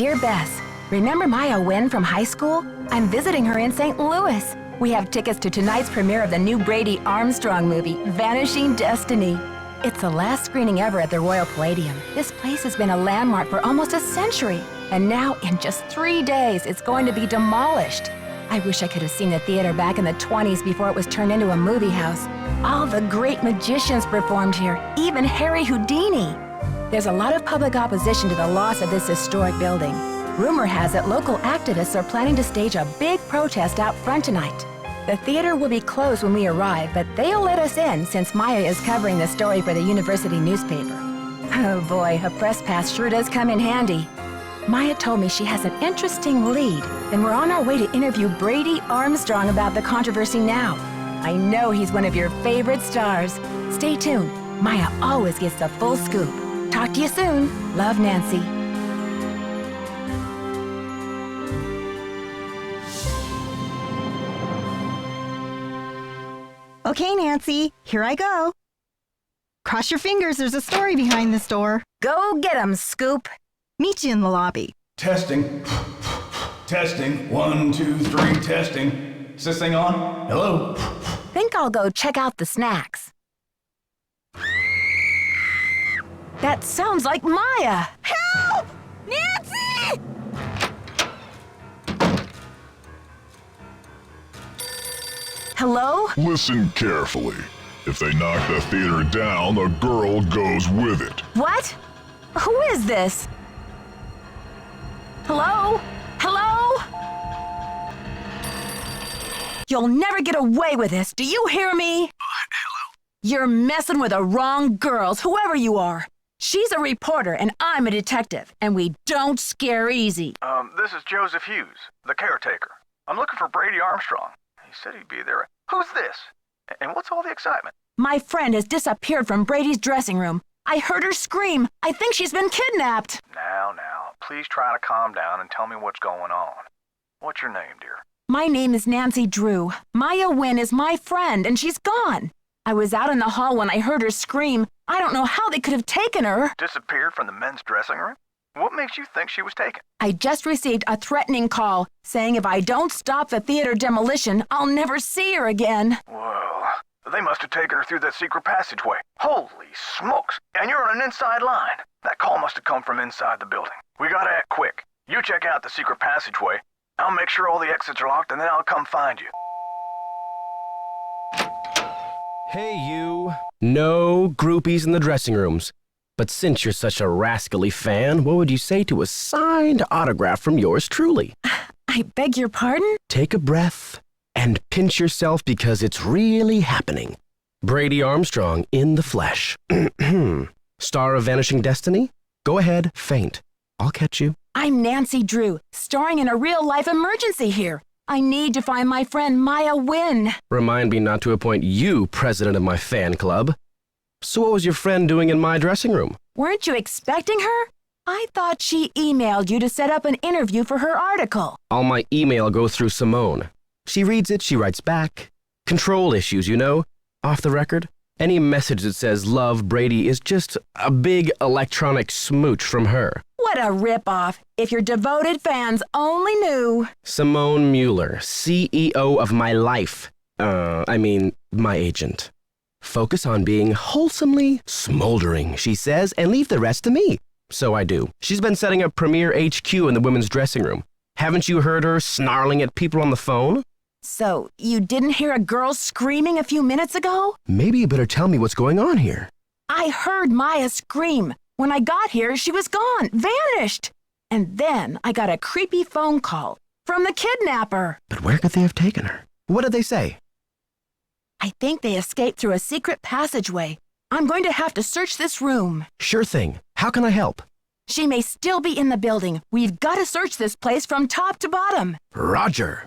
Dear Bess, remember Maya Wynn from high school? I'm visiting her in St. Louis. We have tickets to tonight's premiere of the new Brady Armstrong movie, Vanishing Destiny. It's the last screening ever at the Royal Palladium. This place has been a landmark for almost a century. And now, in just 3 days, it's going to be demolished. I wish I could have seen the theater back in the 20s before it was turned into a movie house. All the great magicians performed here, even Harry Houdini. There's a lot of public opposition to the loss of this historic building. Rumor has it local activists are planning to stage a big protest out front tonight. The theater will be closed when we arrive, but they'll let us in since Maya is covering the story for the university newspaper. Oh boy, a press pass sure does come in handy. Maya told me she has an interesting lead, and we're on our way to interview Brady Armstrong about the controversy now. I know he's one of your favorite stars. Stay tuned. Maya always gets the full scoop. Talk to you soon. Love, Nancy. Okay, Nancy, here I go. Cross your fingers, there's a story behind this door. Go get 'em, Scoop. Meet you in the lobby. Testing. Testing. 1, 2, 3, testing. Is this thing on? Hello? Think I'll go check out the snacks. That sounds like Maya. Help! Nancy! Hello? Listen carefully. If they knock the theater down, the girl goes with it. What? Who is this? Hello? Hello? You'll never get away with this. Do you hear me? Hello? You're messing with the wrong girls, whoever you are. She's a reporter and I'm a detective, and we don't scare easy. This is Joseph Hughes, the caretaker. I'm looking for Brady Armstrong. He said he'd be there. Who's this? And what's all the excitement? My friend has disappeared from Brady's dressing room. I heard her scream. I think she's been kidnapped. Now, please try to calm down and tell me what's going on. What's your name, dear? My name is Nancy Drew. Maya Wynn is my friend, and she's gone. I was out in the hall when I heard her scream. I don't know how they could have taken her. Disappeared from the men's dressing room? What makes you think she was taken? I just received a threatening call saying if I don't stop the theater demolition, I'll never see her again. Well, they must have taken her through that secret passageway. Holy smokes! And you're on an inside line. That call must have come from inside the building. We gotta act quick. You check out the secret passageway. I'll make sure all the exits are locked and then I'll come find you. Hey, you. No groupies in the dressing rooms. But since you're such a rascally fan, what would you say to a signed autograph from yours truly? I beg your pardon? Take a breath and pinch yourself because it's really happening. Brady Armstrong in the flesh. Star of Vanishing Destiny? Go ahead, faint. I'll catch you. I'm Nancy Drew, starring in a real-life emergency here. I need to find my friend Maya Wynn. Remind me not to appoint you president of my fan club. So what was your friend doing in my dressing room? Weren't you expecting her? I thought she emailed you to set up an interview for her article. All my email go through Simone. She reads it, she writes back. Control issues, you know? Off the record. Any message that says love Brady is just a big electronic smooch from her. What a ripoff. If your devoted fans only knew. Simone Mueller, CEO of my life. My agent. Focus on being wholesomely smoldering, she says, and leave the rest to me. So I do. She's been setting up Premier HQ in the women's dressing room. Haven't you heard her snarling at people on the phone? So, you didn't hear a girl screaming a few minutes ago? Maybe you better tell me what's going on here. I heard Maya scream. When I got here, she was gone, vanished. And then I got a creepy phone call from the kidnapper. But where could they have taken her? What did they say? I think they escaped through a secret passageway. I'm going to have to search this room. Sure thing. How can I help? She may still be in the building. We've got to search this place from top to bottom. Roger.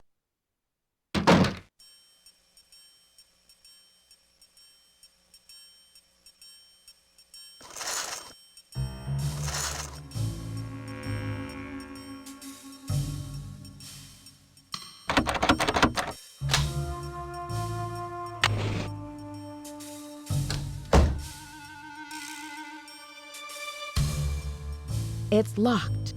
It's locked.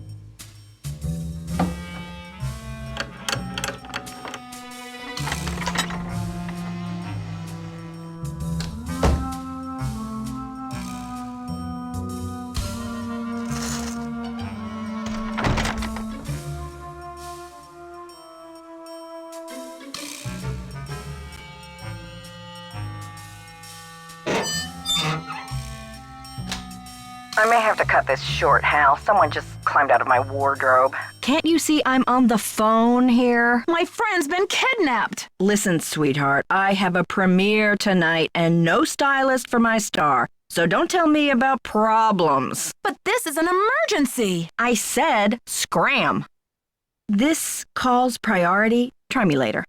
I may have to cut this short, Hal. Someone just climbed out of my wardrobe. Can't you see I'm on the phone here? My friend's been kidnapped. Listen, sweetheart, I have a premiere tonight and no stylist for my star. So don't tell me about problems. But this is an emergency. I said scram. This call's priority. Try me later.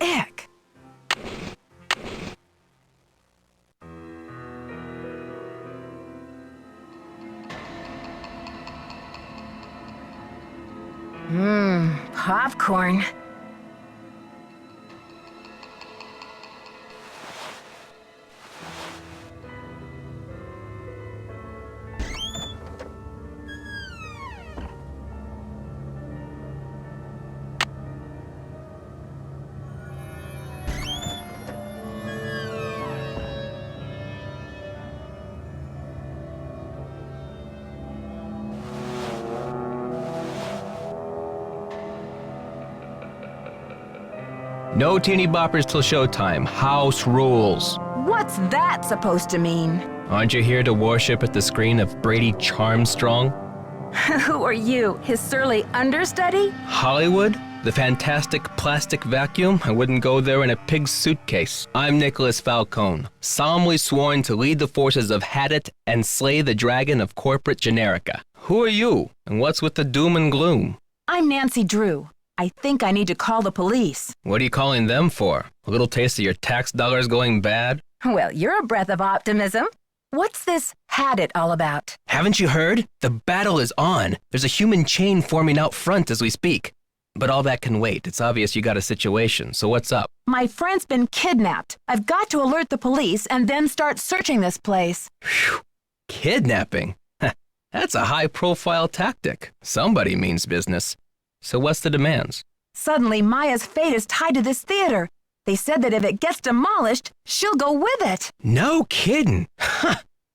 Ick. Popcorn. No teeny boppers till showtime. House rules. What's that supposed to mean? Aren't you here to worship at the screen of Brady Charmstrong? Who are you, his surly understudy? Hollywood? The fantastic plastic vacuum? I wouldn't go there in a pig's suitcase. I'm Nicholas Falcone, solemnly sworn to lead the forces of Hadit and slay the dragon of corporate generica. Who are you, and what's with the doom and gloom? I'm Nancy Drew. I think I need to call the police. What are you calling them for? A little taste of your tax dollars going bad? Well, you're a breath of optimism. What's this had it all about? Haven't you heard? The battle is on. There's a human chain forming out front as we speak. But all that can wait. It's obvious you got a situation, so what's up? My friend's been kidnapped. I've got to alert the police and then start searching this place. Phew. Kidnapping? That's a high-profile tactic. Somebody means business. So what's the demands? Suddenly, Maya's fate is tied to this theater. They said that if it gets demolished, she'll go with it. No kidding.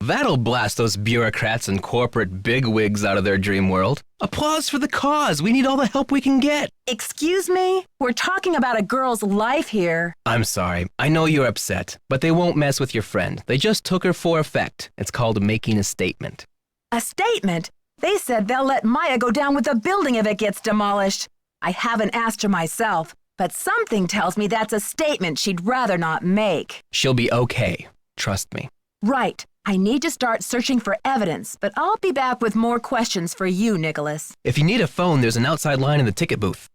That'll blast those bureaucrats and corporate bigwigs out of their dream world. Applause for the cause. We need all the help we can get. Excuse me? We're talking about a girl's life here. I'm sorry. I know you're upset, but they won't mess with your friend. They just took her for effect. It's called making a statement. A statement? They said they'll let Maya go down with the building if it gets demolished. I haven't asked her myself, but something tells me that's a statement she'd rather not make. She'll be okay. Trust me. Right. I need to start searching for evidence, but I'll be back with more questions for you, Nicholas. If you need a phone, there's an outside line in the ticket booth.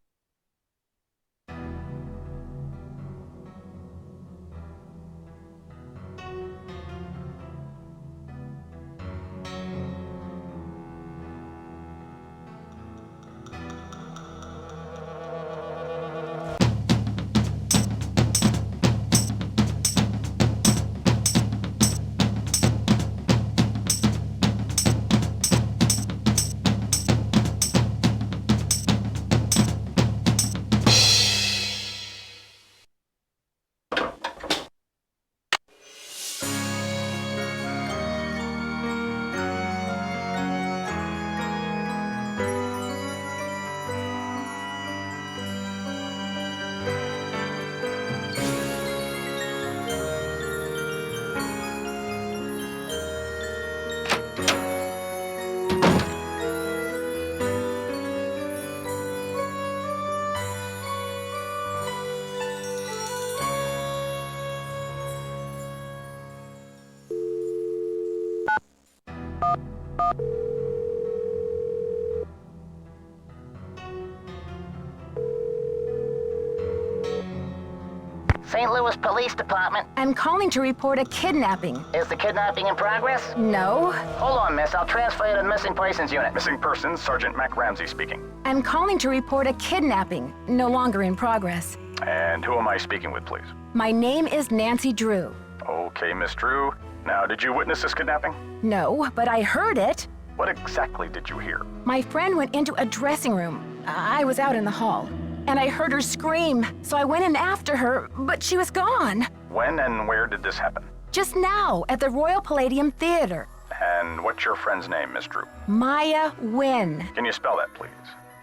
St. Louis Police Department. I'm calling to report a kidnapping. Is the kidnapping in progress? No. Hold on, miss. I'll transfer you to the Missing Persons Unit. Missing persons, Sergeant Mac Ramsey speaking. I'm calling to report a kidnapping. No longer in progress. And who am I speaking with, please? My name is Nancy Drew. Okay, Miss Drew. Now, did you witness this kidnapping? No, but I heard it. What exactly did you hear? My friend went into a dressing room. I was out in the hall. And I heard her scream, so I went in after her, but she was gone. When and where did this happen? Just now, at the Royal Palladium Theater. And what's your friend's name, Miss Drew? Maya Nguyen. Can you spell that, please?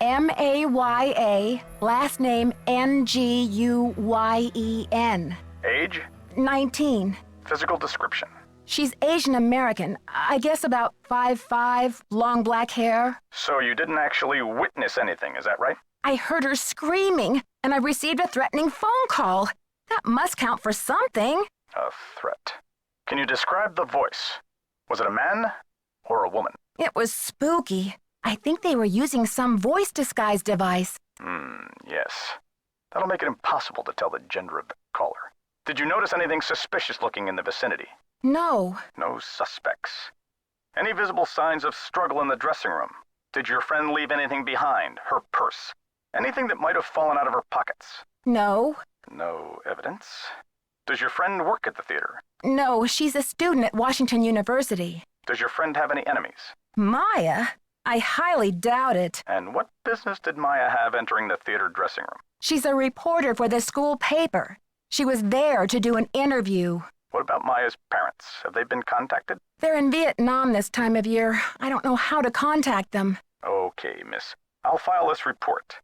M-A-Y-A, last name N-G-U-Y-E-N. Age? 19. Physical description? She's Asian American. I guess about 5'5", long black hair. So you didn't actually witness anything, is that right? I heard her screaming, and I received a threatening phone call. That must count for something. A threat. Can you describe the voice? Was it a man or a woman? It was spooky. I think they were using some voice disguise device. Yes. That'll make it impossible to tell the gender of the caller. Did you notice anything suspicious looking in the vicinity? No. No suspects. Any visible signs of struggle in the dressing room? Did your friend leave anything behind? Her purse? Anything that might have fallen out of her pockets? No. No evidence. Does your friend work at the theater? No, she's a student at Washington University. Does your friend have any enemies? Maya? I highly doubt it. And what business did Maya have entering the theater dressing room? She's a reporter for the school paper. She was there to do an interview. What about Maya's parents? Have they been contacted? They're in Vietnam this time of year. I don't know how to contact them. Okay, miss. I'll file this report.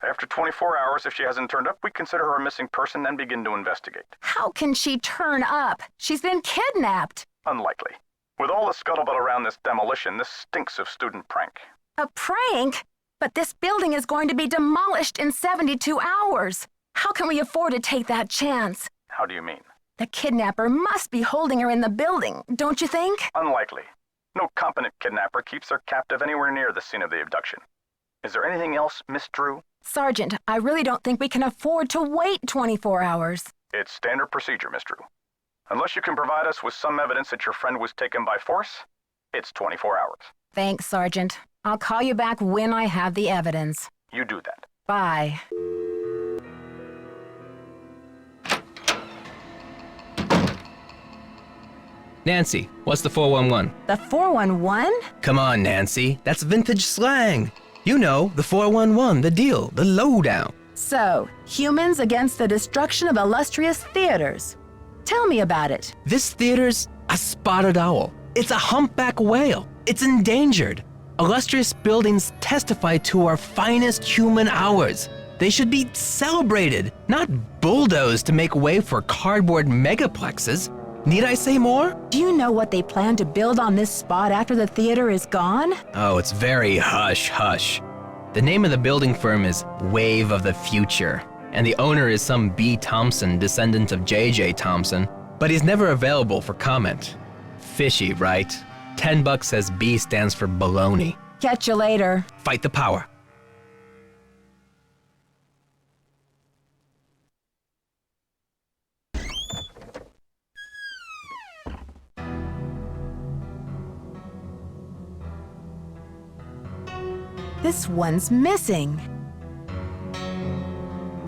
After 24 hours, if she hasn't turned up, we consider her a missing person and begin to investigate. How can she turn up? She's been kidnapped. Unlikely. With all the scuttlebutt around this demolition, this stinks of student prank. A prank? But this building is going to be demolished in 72 hours. How can we afford to take that chance? How do you mean? The kidnapper must be holding her in the building, don't you think? Unlikely. No competent kidnapper keeps her captive anywhere near the scene of the abduction. Is there anything else, Miss Drew? Sergeant, I really don't think we can afford to wait 24 hours. It's standard procedure, Miss Drew. Unless you can provide us with some evidence that your friend was taken by force, it's 24 hours. Thanks, Sergeant. I'll call you back when I have the evidence. You do that. Bye. Nancy, what's the 411? The 411? Come on, Nancy. That's vintage slang. You know, the 411, the deal, the lowdown. So, humans against the destruction of illustrious theaters. Tell me about it. This theater's a spotted owl. It's a humpback whale. It's endangered. Illustrious buildings testify to our finest human hours. They should be celebrated, not bulldozed to make way for cardboard megaplexes. Need I say more? Do you know what they plan to build on this spot after the theater is gone? Oh, it's very hush-hush. The name of the building firm is Wave of the Future, and the owner is some B. Thompson, descendant of J.J. Thompson, but he's never available for comment. Fishy, right? $10 says B stands for baloney. Catch you later. Fight the power. This one's missing.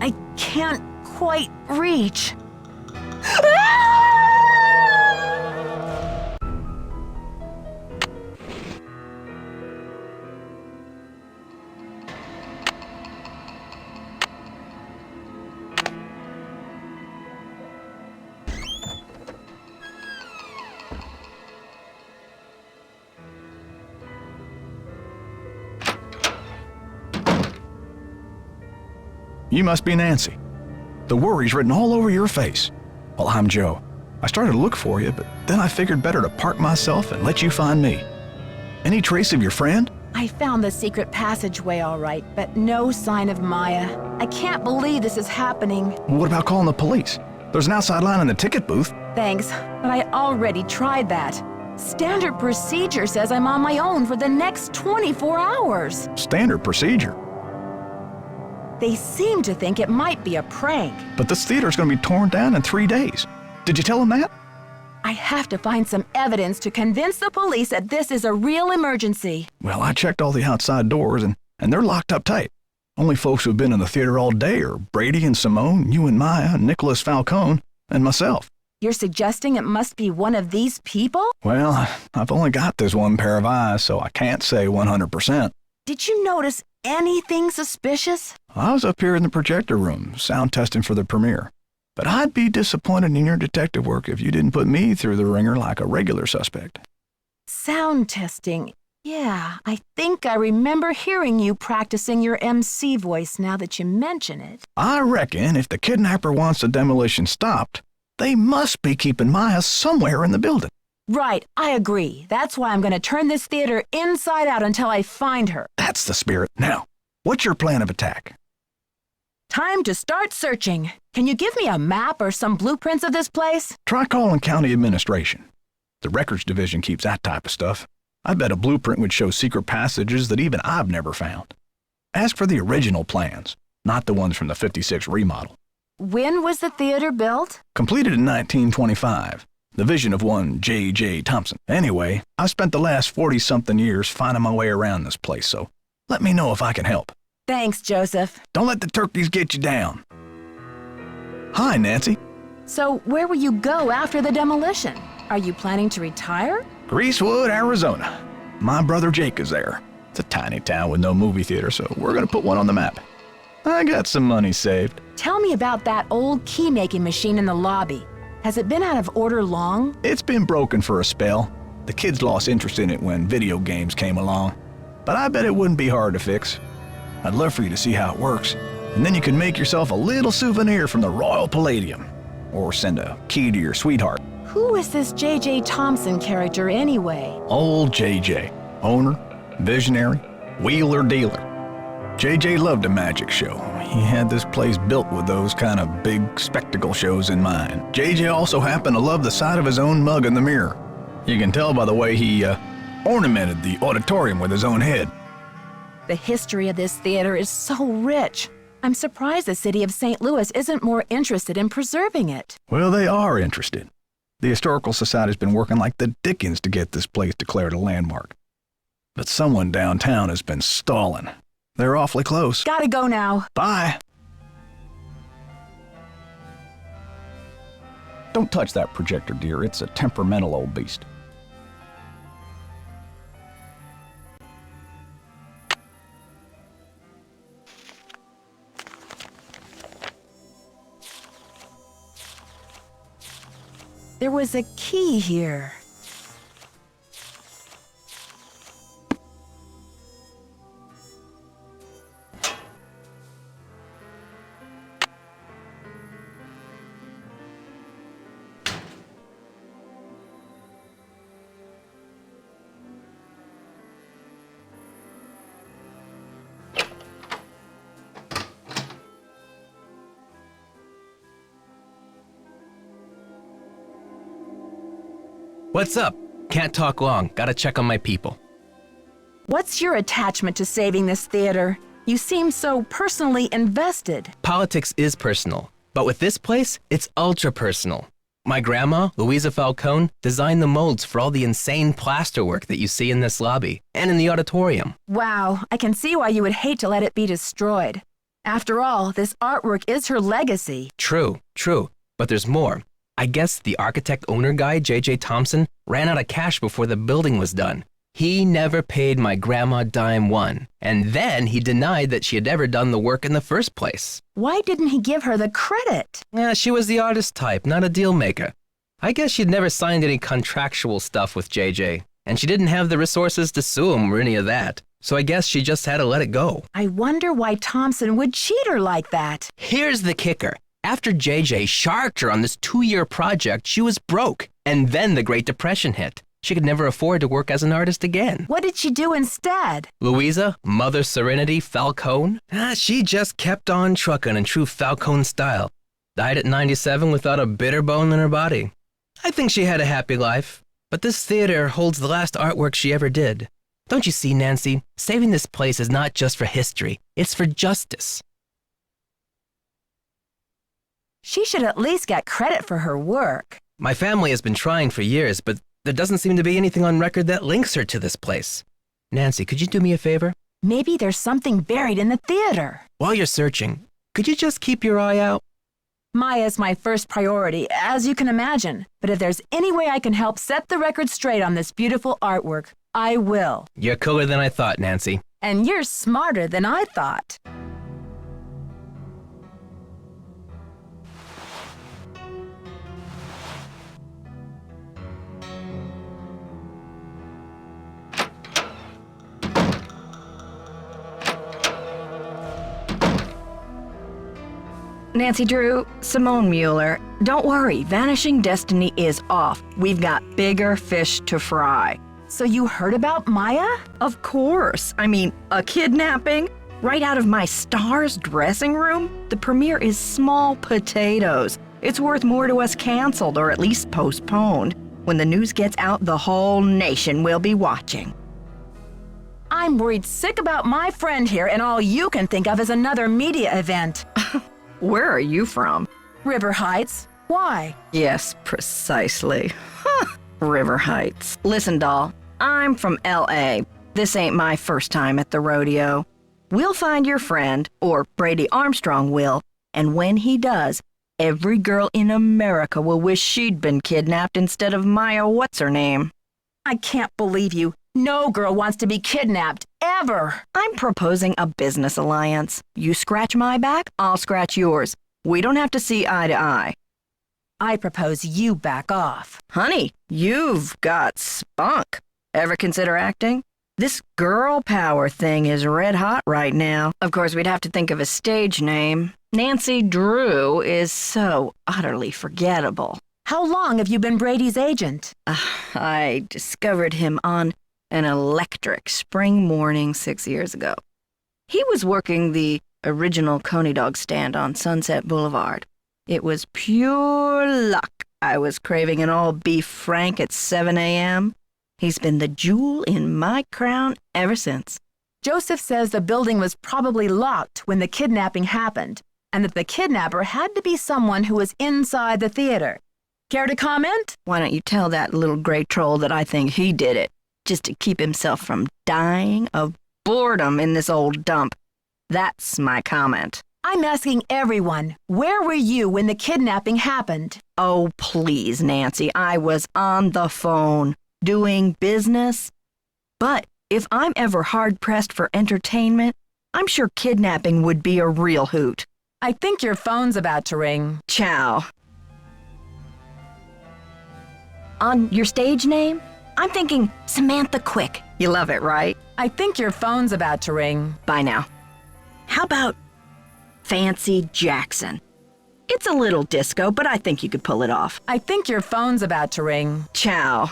I can't quite reach. You must be Nancy. The worry's written all over your face. Well, I'm Joe. I started to look for you, but then I figured better to park myself and let you find me. Any trace of your friend? I found the secret passageway all right, but no sign of Maya. I can't believe this is happening. What about calling the police? There's an outside line in the ticket booth. Thanks, but I already tried that. Standard procedure says I'm on my own for the next 24 hours. Standard procedure. They seem to think it might be a prank. But this theater's going to be torn down in 3 days. Did you tell them that? I have to find some evidence to convince the police that this is a real emergency. Well, I checked all the outside doors, and they're locked up tight. Only folks who've been in the theater all day are Brady and Simone, you and Maya, Nicholas Falcone, and myself. You're suggesting it must be one of these people? Well, I've only got this one pair of eyes, so I can't say 100%. Did you notice anything suspicious? I was up here in the projector room, sound testing for the premiere. But I'd be disappointed in your detective work if you didn't put me through the ringer like a regular suspect. Sound testing. Yeah, I think I remember hearing you practicing your MC voice now that you mention it. I reckon if the kidnapper wants the demolition stopped, they must be keeping Maya somewhere in the building. Right, I agree. That's why I'm going to turn this theater inside out until I find her. That's the spirit. Now, what's your plan of attack? Time to start searching. Can you give me a map or some blueprints of this place? Try calling county administration. The records division keeps that type of stuff. I bet a blueprint would show secret passages that even I've never found. Ask for the original plans, not the ones from the 56 remodel. When was the theater built? Completed in 1925. The vision of one J.J. Thompson. Anyway, I've spent the last 40-something years finding my way around this place, so let me know if I can help. Thanks, Joseph. Don't let the turkeys get you down. Hi, Nancy. So where will you go after the demolition? Are you planning to retire? Greasewood, Arizona. My brother Jake is there. It's a tiny town with no movie theater, so we're going to put one on the map. I got some money saved. Tell me about that old key-making machine in the lobby. Has it been out of order long? It's been broken for a spell. The kids lost interest in it when video games came along. But I bet it wouldn't be hard to fix. I'd love for you to see how it works, and then you can make yourself a little souvenir from the Royal Palladium, or send a key to your sweetheart. Who is this J.J. Thompson character anyway? Old J.J., owner, visionary, wheeler dealer. J.J. loved a magic show. He had this place built with those kind of big spectacle shows in mind. J.J. also happened to love the sight of his own mug in the mirror. You can tell by the way he ornamented the auditorium with his own head. The history of this theater is so rich. I'm surprised the city of St. Louis isn't more interested in preserving it. Well, they are interested. The Historical Society's been working like the dickens to get this place declared a landmark. But someone downtown has been stalling. They're awfully close. Gotta go now. Bye. Don't touch that projector, dear. It's a temperamental old beast. There was a key here. What's up? Can't talk long. Gotta check on my people. What's your attachment to saving this theater? You seem so personally invested. Politics is personal, but with this place, it's ultra personal. My grandma, Louisa Falcone, designed the molds for all the insane plasterwork that you see in this lobby and in the auditorium. Wow, I can see why you would hate to let it be destroyed. After all, this artwork is her legacy. True, but there's more. I guess the architect-owner guy, J.J. Thompson, ran out of cash before the building was done. He never paid my grandma dime one, and then he denied that she had ever done the work in the first place. Why didn't he give her the credit? She was the artist type, not a deal maker. I guess she'd never signed any contractual stuff with J.J., and she didn't have the resources to sue him or any of that. So I guess she just had to let it go. I wonder why Thompson would cheat her like that. Here's the kicker. After JJ sharked her on this 2-year project, she was broke. And then the Great Depression hit. She could never afford to work as an artist again. What did she do instead? Louisa, Mother Serenity Falcone? She just kept on trucking in true Falcone style. Died at 97 without a bitter bone in her body. I think she had a happy life. But this theater holds the last artwork she ever did. Don't you see, Nancy? Saving this place is not just for history. It's for justice. She should at least get credit for her work. My family has been trying for years, but there doesn't seem to be anything on record that links her to this place. Nancy, could you do me a favor? Maybe there's something buried in the theater. While you're searching, could you just keep your eye out? Maya's my first priority, as you can imagine. But if there's any way I can help set the record straight on this beautiful artwork, I will. You're cooler than I thought, Nancy. And you're smarter than I thought. Nancy Drew, Simone Mueller, don't worry, Vanishing Destiny is off. We've got bigger fish to fry. So you heard about Maya? Of course. I mean, a kidnapping? Right out of my star's dressing room? The premiere is small potatoes. It's worth more to us canceled or at least postponed. When the news gets out, the whole nation will be watching. I'm worried sick about my friend here, and all you can think of is another media event. Where are you from? River Heights. Why? Yes, precisely. River Heights. Listen, doll, I'm from L.A. This ain't my first time at the rodeo. We'll find your friend, or Brady Armstrong will, and when he does, every girl in America will wish she'd been kidnapped instead of Maya what's-her-name. I can't believe you. No girl wants to be kidnapped, ever. I'm proposing a business alliance. You scratch my back, I'll scratch yours. We don't have to see eye to eye. I propose you back off. Honey, you've got spunk. Ever consider acting? This girl power thing is red hot right now. Of course, we'd have to think of a stage name. Nancy Drew is so utterly forgettable. How long have you been Brady's agent? I discovered him on an electric spring morning 6 years ago. He was working the original Coney Dog stand on Sunset Boulevard. It was pure luck. I was craving an all-beef Frank at 7 a.m. He's been the jewel in my crown ever since. Joseph says the building was probably locked when the kidnapping happened, and that the kidnapper had to be someone who was inside the theater. Care to comment? Why don't you tell that little gray troll that I think he did it, just to keep himself from dying of boredom in this old dump. That's my comment. I'm asking everyone, where were you when the kidnapping happened? Oh, please, Nancy, I was on the phone, doing business. But if I'm ever hard-pressed for entertainment, I'm sure kidnapping would be a real hoot. I think your phone's about to ring. Ciao. On your stage name? I'm thinking Samantha Quick. You love it, right? I think your phone's about to ring. Bye now. How about Fancy Jackson? It's a little disco, but I think you could pull it off. I think your phone's about to ring. Ciao.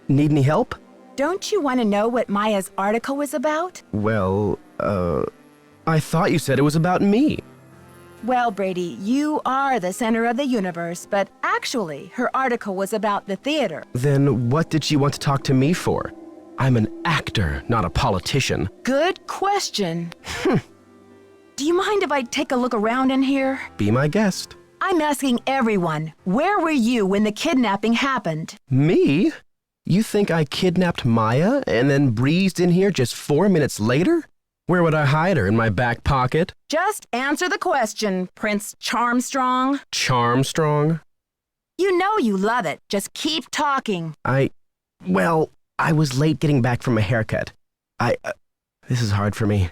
Need any help? Don't you want to know what Maya's article was about? Well, I thought you said it was about me. Well, Brady, you are the center of the universe, but actually, her article was about the theater. Then what did she want to talk to me for? I'm an actor, not a politician. Good question. Do you mind if I take a look around in here? Be my guest. I'm asking everyone, where were you when the kidnapping happened? Me? You think I kidnapped Maya and then breezed in here just 4 minutes later? Where would I hide her? In my back pocket? Just answer the question, Prince Charmstrong. Charmstrong? You know you love it. Just keep talking. Well, I was late getting back from a haircut. This is hard for me.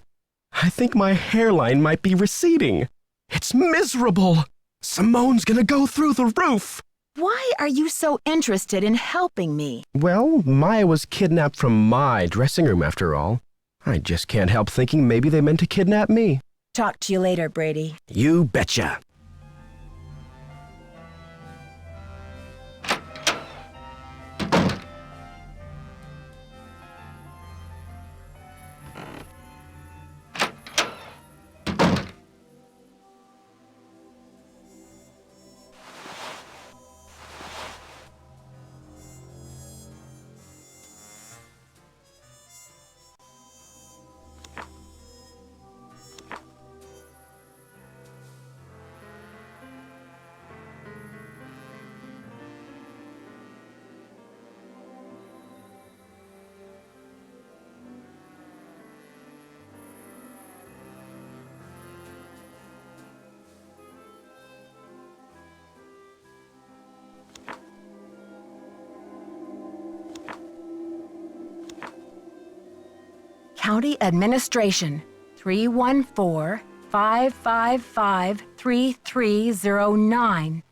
I think my hairline might be receding. It's miserable. Simone's gonna go through the roof. Why are you so interested in helping me? Well, Maya was kidnapped from my dressing room after all. I just can't help thinking maybe they meant to kidnap me. Talk to you later, Brady. You betcha. County Administration, 314-555-3309.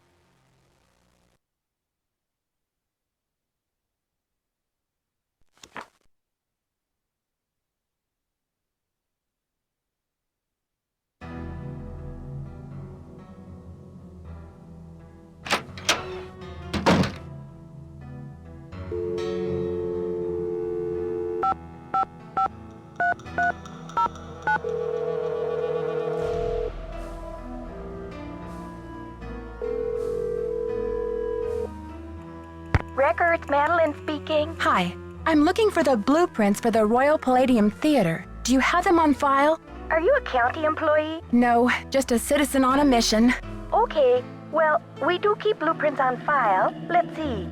Records, Madeline speaking. Hi, I'm looking for the blueprints for the Royal Palladium Theater. Do you have them on file? Are you a county employee? No, just a citizen on a mission. Okay, well, we do keep blueprints on file. Let's see.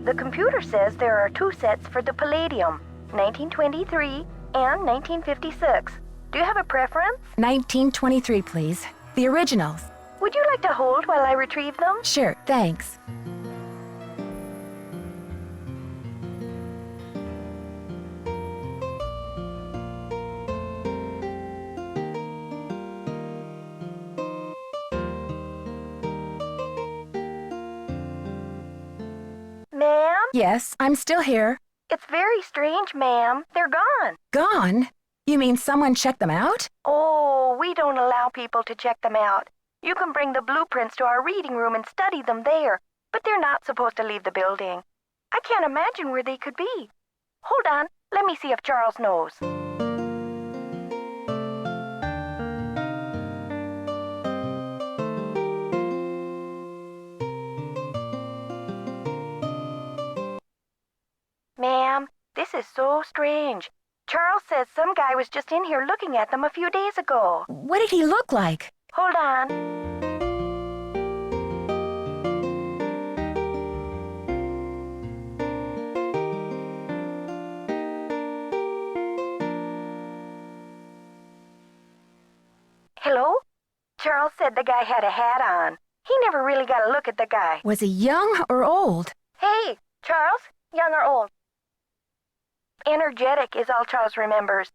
The computer says there are 2 sets for the Palladium, 1923 and 1956. Do you have a preference? 1923, please. The originals. Would you like to hold while I retrieve them? Sure, thanks. Ma'am? Yes, I'm still here. It's very strange, ma'am. They're gone. Gone? You mean someone checked them out? Oh, we don't allow people to check them out. You can bring the blueprints to our reading room and study them there, but they're not supposed to leave the building. I can't imagine where they could be. Hold on, let me see if Charles knows. Ma'am, this is so strange. Charles says some guy was just in here looking at them a few days ago. What did he look like? Hold on. Hello? Charles said the guy had a hat on. He never really got a look at the guy. Was he young or old? Hey, Charles, young or old? Energetic is all Charles remembers.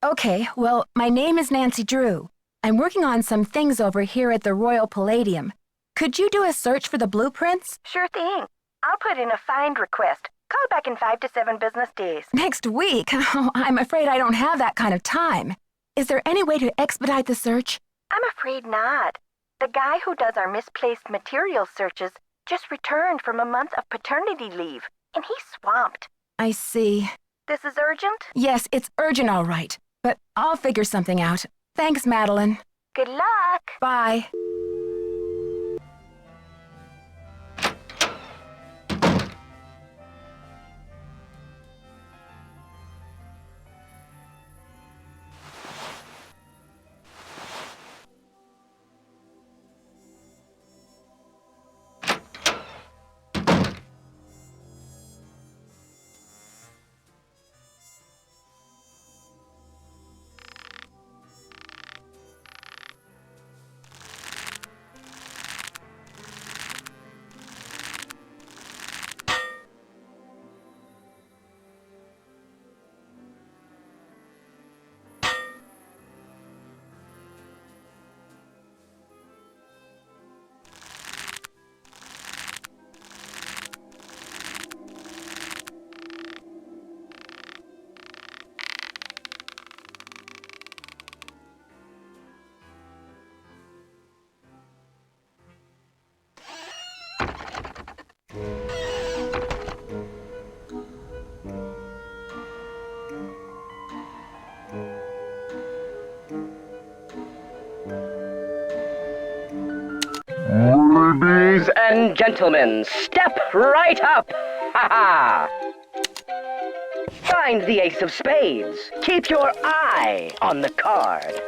Okay, well, my name is Nancy Drew. I'm working on some things over here at the Royal Palladium. Could you do a search for the blueprints? Sure thing. I'll put in a find request. Call back in 5 to 7 business days. Next week? Oh, I'm afraid I don't have that kind of time. Is there any way to expedite the search? I'm afraid not. The guy who does our misplaced materials searches just returned from a month of paternity leave, and he's swamped. I see. This is urgent? Yes, it's urgent, all right. But I'll figure something out. Thanks, Madeline. Good luck. Bye. Ladies and gentlemen, step right up! Ha ha! Find the ace of spades. Keep your eye on the card.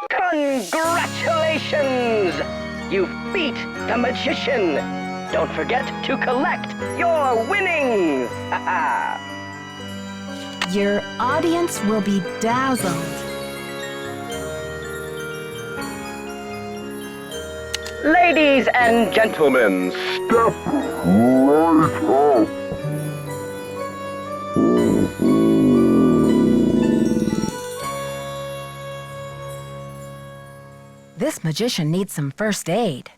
Congratulations! You beat the magician. Don't forget to collect your winnings. Ha ha! Your audience will be dazzled. Ladies and gentlemen, step right up. This magician needs some first aid.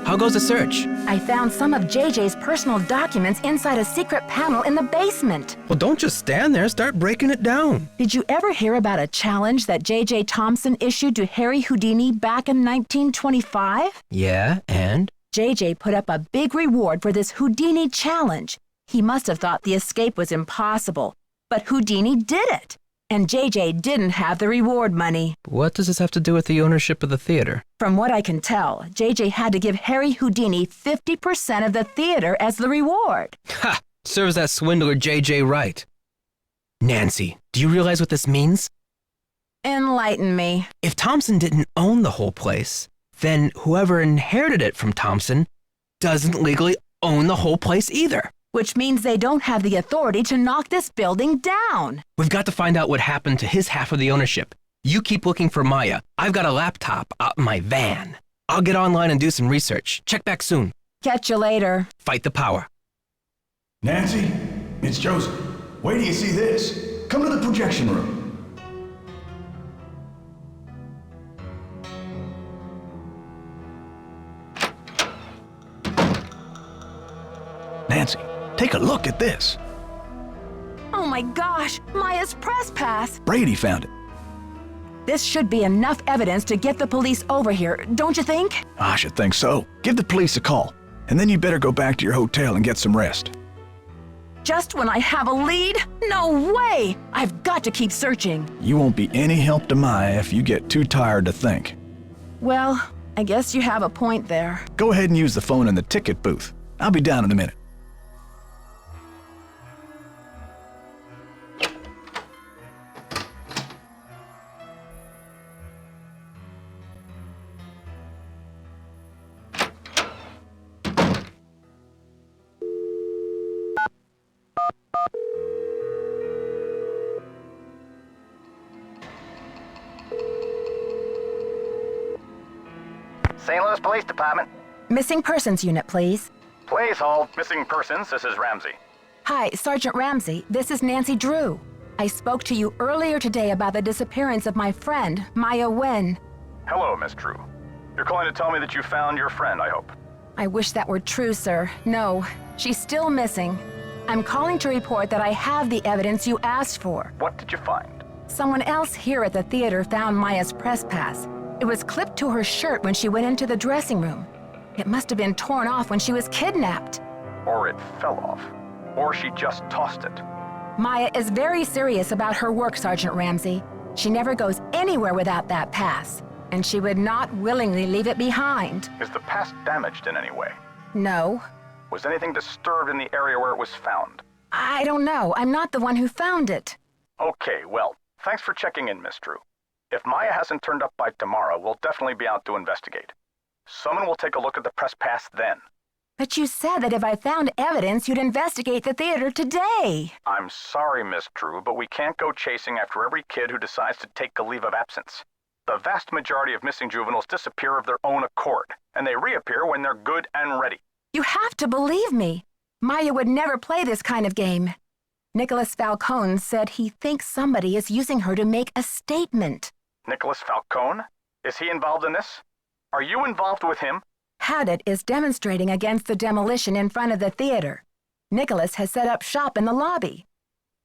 How goes the search? I found some of JJ's personal documents inside a secret panel in the basement. Well, don't just stand there. Start breaking it down. Did you ever hear about a challenge that JJ Thompson issued to Harry Houdini back in 1925? Yeah, and? JJ put up a big reward for this Houdini challenge. He must have thought the escape was impossible, but Houdini did it. And JJ didn't have the reward money. What does this have to do with the ownership of the theater? From what I can tell, JJ had to give Harry Houdini 50% of the theater as the reward. Ha! Serves that swindler JJ right. Nancy, do you realize what this means? Enlighten me. If Thompson didn't own the whole place, then whoever inherited it from Thompson doesn't legally own the whole place either. Which means they don't have the authority to knock this building down. We've got to find out what happened to his half of the ownership. You keep looking for Maya. I've got a laptop out in my van. I'll get online and do some research. Check back soon. Catch you later. Fight the power. Nancy, it's Joseph. Wait till you see this. Come to the projection room. Nancy, take a look at this. Oh my gosh, Maya's press pass. Brady found it. This should be enough evidence to get the police over here, don't you think? I should think so. Give the police a call, and then you better go back to your hotel and get some rest. Just when I have a lead? No way! I've got to keep searching. You won't be any help to Maya if you get too tired to think. Well, I guess you have a point there. Go ahead and use the phone in the ticket booth. I'll be down in a minute. St. Louis Police Department. Missing persons unit, please. Please hold. Missing persons. This is Ramsey. Hi, Sergeant Ramsey. This is Nancy Drew. I spoke to you earlier today about the disappearance of my friend, Maya Wen. Hello, Miss Drew. You're calling to tell me that you found your friend, I hope. I wish that were true, sir. No, she's still missing. I'm calling to report that I have the evidence you asked for. What did you find? Someone else here at the theater found Maya's press pass. It was clipped to her shirt when she went into the dressing room. It must have been torn off when she was kidnapped. Or it fell off. Or she just tossed it. Maya is very serious about her work, Sergeant Ramsey. She never goes anywhere without that pass, and she would not willingly leave it behind. Is the pass damaged in any way? No. Was anything disturbed in the area where it was found? I don't know. I'm not the one who found it. Okay, well, thanks for checking in, Miss Drew. If Maya hasn't turned up by tomorrow, we'll definitely be out to investigate. Someone will take a look at the press pass then. But you said that if I found evidence, you'd investigate the theater today. I'm sorry, Miss Drew, but we can't go chasing after every kid who decides to take a leave of absence. The vast majority of missing juveniles disappear of their own accord, and they reappear when they're good and ready. You have to believe me. Maya would never play this kind of game. Nicholas Falcone said he thinks somebody is using her to make a statement. Nicholas Falcone? Is he involved in this? Are you involved with him? Haddett is demonstrating against the demolition in front of the theater. Nicholas has set up shop in the lobby.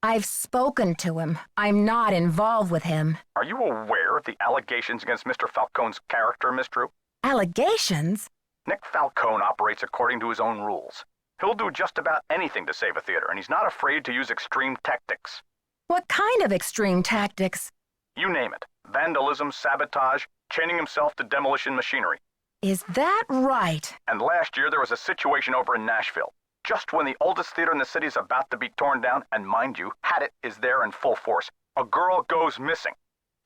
I've spoken to him. I'm not involved with him. Are you aware of the allegations against Mr. Falcone's character, Miss Drew? Allegations? Nick Falcone operates according to his own rules. He'll do just about anything to save a theater, and he's not afraid to use extreme tactics. What kind of extreme tactics? You name it. Vandalism, sabotage, chaining himself to demolition machinery. Is that right? And last year there was a situation over in Nashville. Just when the oldest theater in the city is about to be torn down, and mind you, Haddett is there in full force, a girl goes missing.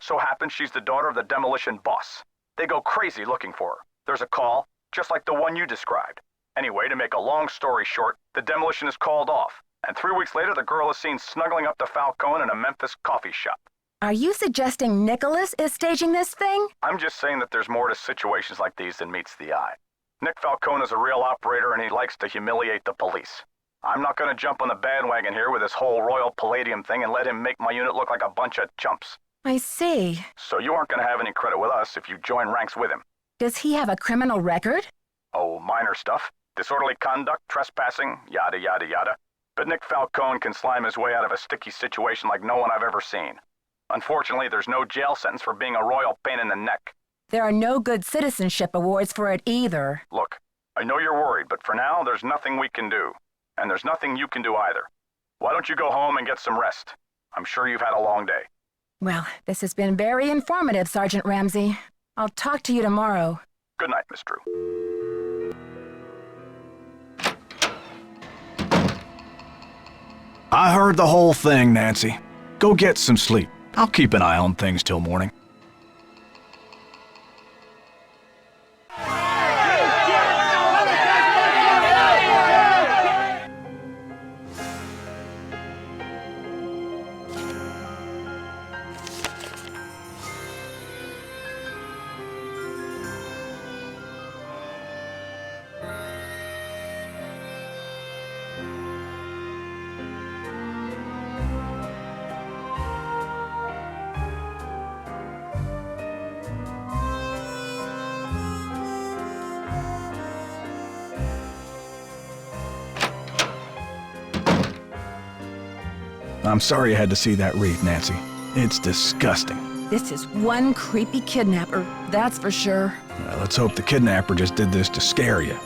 So happens she's the daughter of the demolition boss. They go crazy looking for her. There's a call, just like the one you described. Anyway, to make a long story short, the demolition is called off, and 3 weeks later the girl is seen snuggling up to Falcone in a Memphis coffee shop. Are you suggesting Nicholas is staging this thing? I'm just saying that there's more to situations like these than meets the eye. Nick Falcone is a real operator, and he likes to humiliate the police. I'm not going to jump on the bandwagon here with this whole Royal Palladium thing and let him make my unit look like a bunch of chumps. I see. So you aren't going to have any credit with us if you join ranks with him. Does he have a criminal record? Oh, minor stuff. Disorderly conduct, trespassing, yada, yada, yada. But Nick Falcone can slime his way out of a sticky situation like no one I've ever seen. Unfortunately, there's no jail sentence for being a royal pain in the neck. There are no good citizenship awards for it either. Look, I know you're worried, but for now, there's nothing we can do. And there's nothing you can do either. Why don't you go home and get some rest? I'm sure you've had a long day. Well, this has been very informative, Sergeant Ramsey. I'll talk to you tomorrow. Good night, Miss Drew. I heard the whole thing, Nancy. Go get some sleep. I'll keep an eye on things till morning. I'm sorry you had to see that wreath, Nancy. It's disgusting. This is one creepy kidnapper, that's for sure. Well, let's hope the kidnapper just did this to scare you.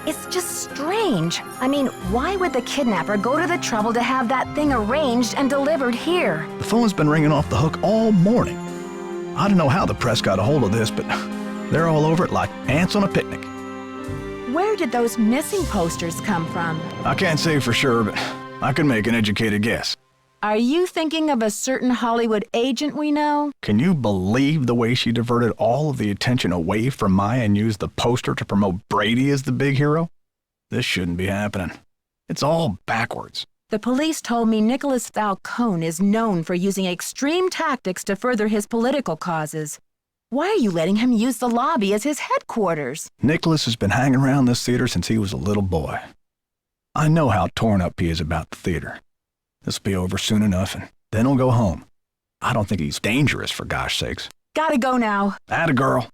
It's just strange. I mean, why would the kidnapper go to the trouble to have that thing arranged and delivered here? The phone's been ringing off the hook all morning. I don't know how the press got a hold of this, but they're all over it like ants on a picnic. Where did those missing posters come from? I can't say for sure, but I can make an educated guess. Are you thinking of a certain Hollywood agent we know? Can you believe the way she diverted all of the attention away from Maya and used the poster to promote Brady as the big hero? This shouldn't be happening. It's all backwards. The police told me Nicholas Falcone is known for using extreme tactics to further his political causes. Why are you letting him use the lobby as his headquarters? Nicholas has been hanging around this theater since he was a little boy. I know how torn up he is about the theater. This'll be over soon enough, and then he'll go home. I don't think he's dangerous, for gosh sakes. Gotta go now. Atta girl.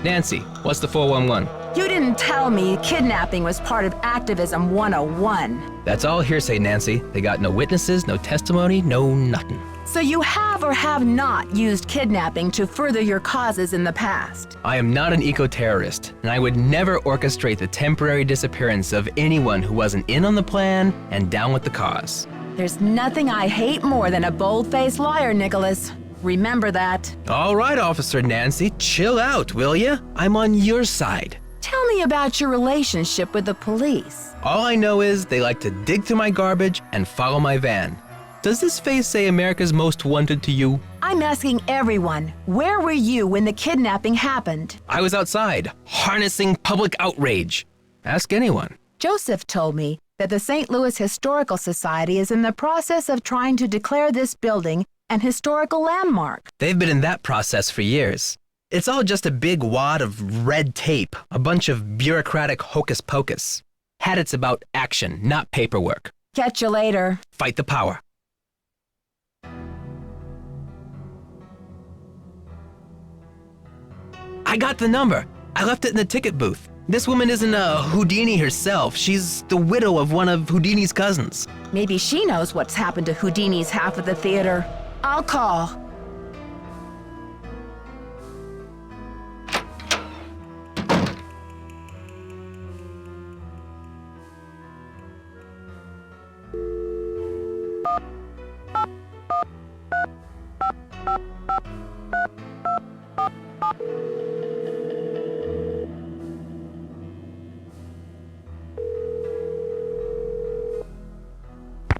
Nancy, what's the 411? You didn't tell me kidnapping was part of Activism 101. That's all hearsay, Nancy. They got no witnesses, no testimony, no nothing. So you have or have not used kidnapping to further your causes in the past? I am not an eco-terrorist, and I would never orchestrate the temporary disappearance of anyone who wasn't in on the plan and down with the cause. There's nothing I hate more than a bold-faced liar, Nicholas. Remember that. All right, Officer Nancy, chill out, will ya? I'm on your side. Tell me about your relationship with the police. All I know is they like to dig through my garbage and follow my van. Does this face say America's Most Wanted to you? I'm asking everyone, where were you when the kidnapping happened? I was outside, harnessing public outrage. Ask anyone. Joseph told me that the St. Louis Historical Society is in the process of trying to declare this building an historical landmark. They've been in that process for years. It's all just a big wad of red tape, a bunch of bureaucratic hocus pocus. Hadit's about action, not paperwork. Catch you later. Fight the power. I got the number. I left it in the ticket booth. This woman isn't a Houdini herself. She's the widow of one of Houdini's cousins. Maybe she knows what's happened to Houdini's half of the theater. I'll call.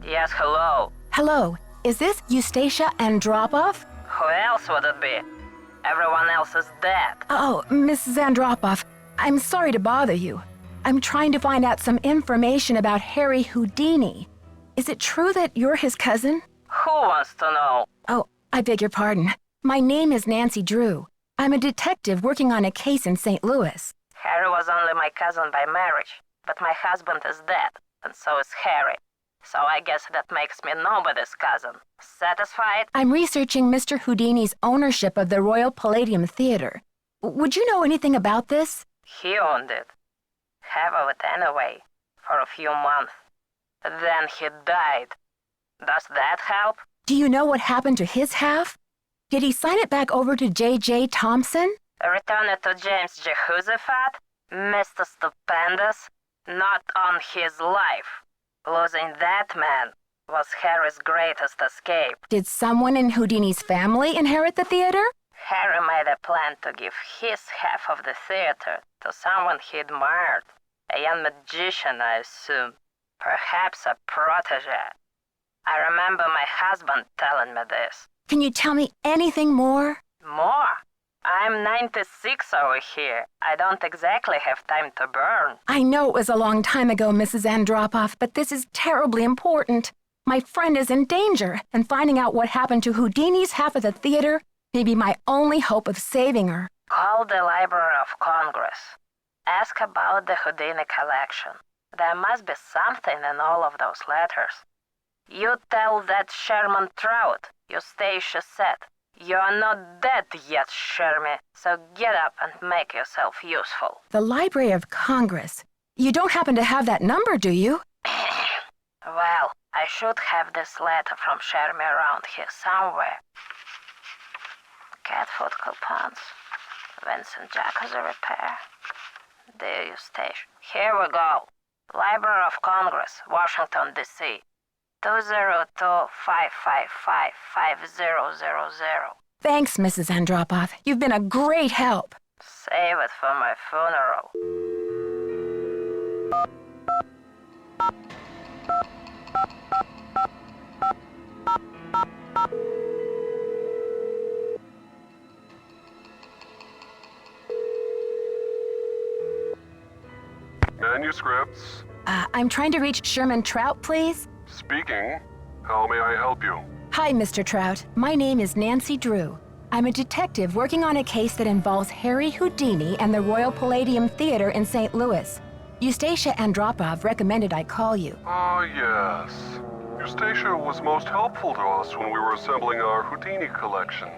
Yes, hello. Hello, is this Eustacia Andropov? Who else would it be? Everyone else is dead. Oh, Mrs. Andropov, I'm sorry to bother you. I'm trying to find out some information about Harry Houdini. Is it true that you're his cousin? Who wants to know? Oh, I beg your pardon. My name is Nancy Drew. I'm a detective working on a case in St. Louis. Harry was only my cousin by marriage, but my husband is dead, and so is Harry. So I guess that makes me nobody's cousin. Satisfied? I'm researching Mr. Houdini's ownership of the Royal Palladium Theater. Would you know anything about this? He owned it. Half of it anyway, for a few months. Then he died. Does that help? Do you know what happened to his half? Did he sign it back over to J.J. Thompson? Return it to James Jehoshaphat? Mr. Stupendous? Not on his life. Losing that man was Harry's greatest escape. Did someone in Houdini's family inherit the theater? Harry made a plan to give his half of the theater to someone he admired. A young magician, I assume. Perhaps a protege. I remember my husband telling me this. Can you tell me anything more? More? I'm 96 over here. I don't exactly have time to burn. I know it was a long time ago, Mrs. Andropov, but this is terribly important. My friend is in danger, and finding out what happened to Houdini's half of the theater may be my only hope of saving her. Call the Library of Congress. Ask about the Houdini collection. There must be something in all of those letters. You tell that Sherman Trout, Eustacia said. You're not dead yet, Shermy, so get up and make yourself useful. The Library of Congress. You don't happen to have that number, do you? Well, I should have this letter from Shermy around here somewhere. Cat food coupons. Vincent Jacuzzi repair. Dear Eustacia. Here we go. Library of Congress, Washington, D.C. 202-555-5000. Thanks, Mrs. Andropov. You've been a great help. Save it for my funeral. Manuscripts. I'm trying to reach Sherman Trout, please. Speaking. How may I help you? Hi, Mr. Trout. My name is Nancy Drew. I'm a detective working on a case that involves Harry Houdini and the Royal Palladium Theater in St. Louis. Eustacia Andropov recommended I call you. Ah, yes. Eustacia was most helpful to us when we were assembling our Houdini collection.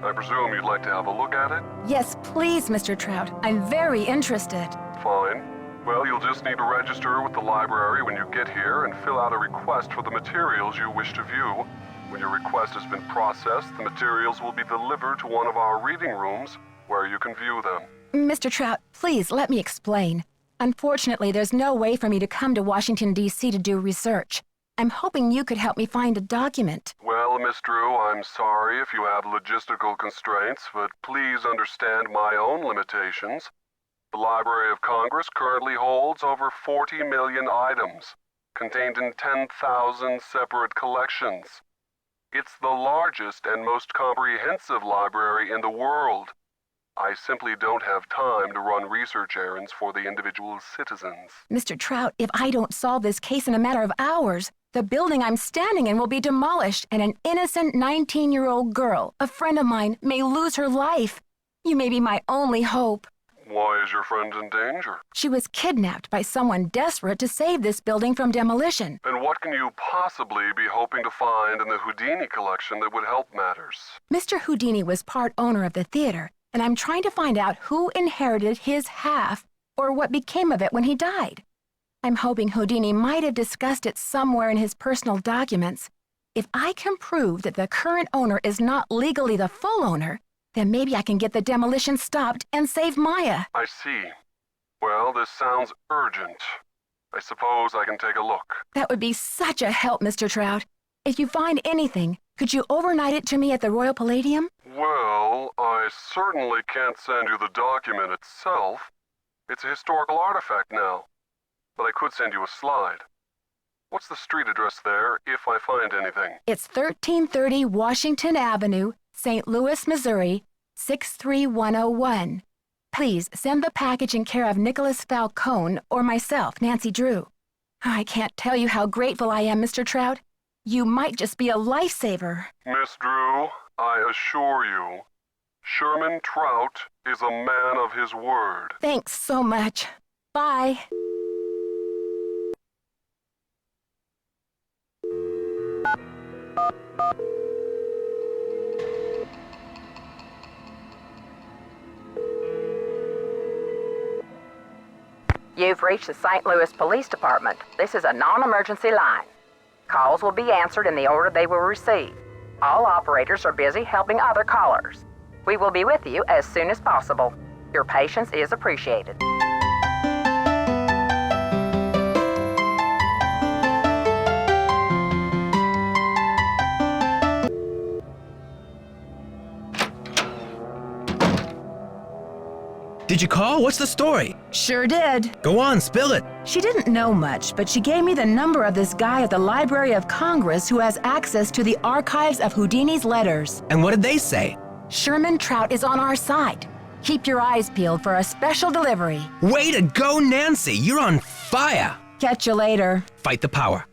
I presume you'd like to have a look at it? Yes, please, Mr. Trout. I'm very interested. Fine. Well, you'll just need to register with the library when you get here and fill out a request for the materials you wish to view. When your request has been processed, the materials will be delivered to one of our reading rooms where you can view them. Mr. Trout, please let me explain. Unfortunately, there's no way for me to come to Washington, D.C. to do research. I'm hoping you could help me find a document. Well, Miss Drew, I'm sorry if you have logistical constraints, but please understand my own limitations. The Library of Congress currently holds over 40 million items, contained in 10,000 separate collections. It's the largest and most comprehensive library in the world. I simply don't have time to run research errands for the individual citizens. Mr. Trout, if I don't solve this case in a matter of hours, the building I'm standing in will be demolished and an innocent 19-year-old girl, a friend of mine, may lose her life. You may be my only hope. Why is your friend in danger? She was kidnapped by someone desperate to save this building from demolition. And what can you possibly be hoping to find in the Houdini collection that would help matters? Mr. Houdini was part owner of the theater, and I'm trying to find out who inherited his half or what became of it when he died. I'm hoping Houdini might have discussed it somewhere in his personal documents. If I can prove that the current owner is not legally the full owner, then maybe I can get the demolition stopped and save Maya. I see. Well, this sounds urgent. I suppose I can take a look. That would be such a help, Mr. Trout. If you find anything, could you overnight it to me at the Royal Palladium? Well, I certainly can't send you the document itself. It's a historical artifact now. But I could send you a slide. What's the street address there, if I find anything? It's 1330 Washington Avenue, St. Louis, Missouri, 63101. Please send the package in care of Nicholas Falcone or myself, Nancy Drew. I can't tell you how grateful I am, Mr. Trout. You might just be a lifesaver. Miss Drew, I assure you, Sherman Trout is a man of his word. Thanks so much. Bye. You've reached the St. Louis Police Department. This is a non-emergency line. Calls will be answered in the order they will receive. All operators are busy helping other callers. We will be with you as soon as possible. Your patience is appreciated. Did you call? What's the story? Sure did. Go on, spill it. She didn't know much, but she gave me the number of this guy at the Library of Congress who has access to the archives of Houdini's letters. And what did they say? Sherman Trout is on our side. Keep your eyes peeled for a special delivery. Way to go, Nancy! You're on fire! Catch you later. Fight the power.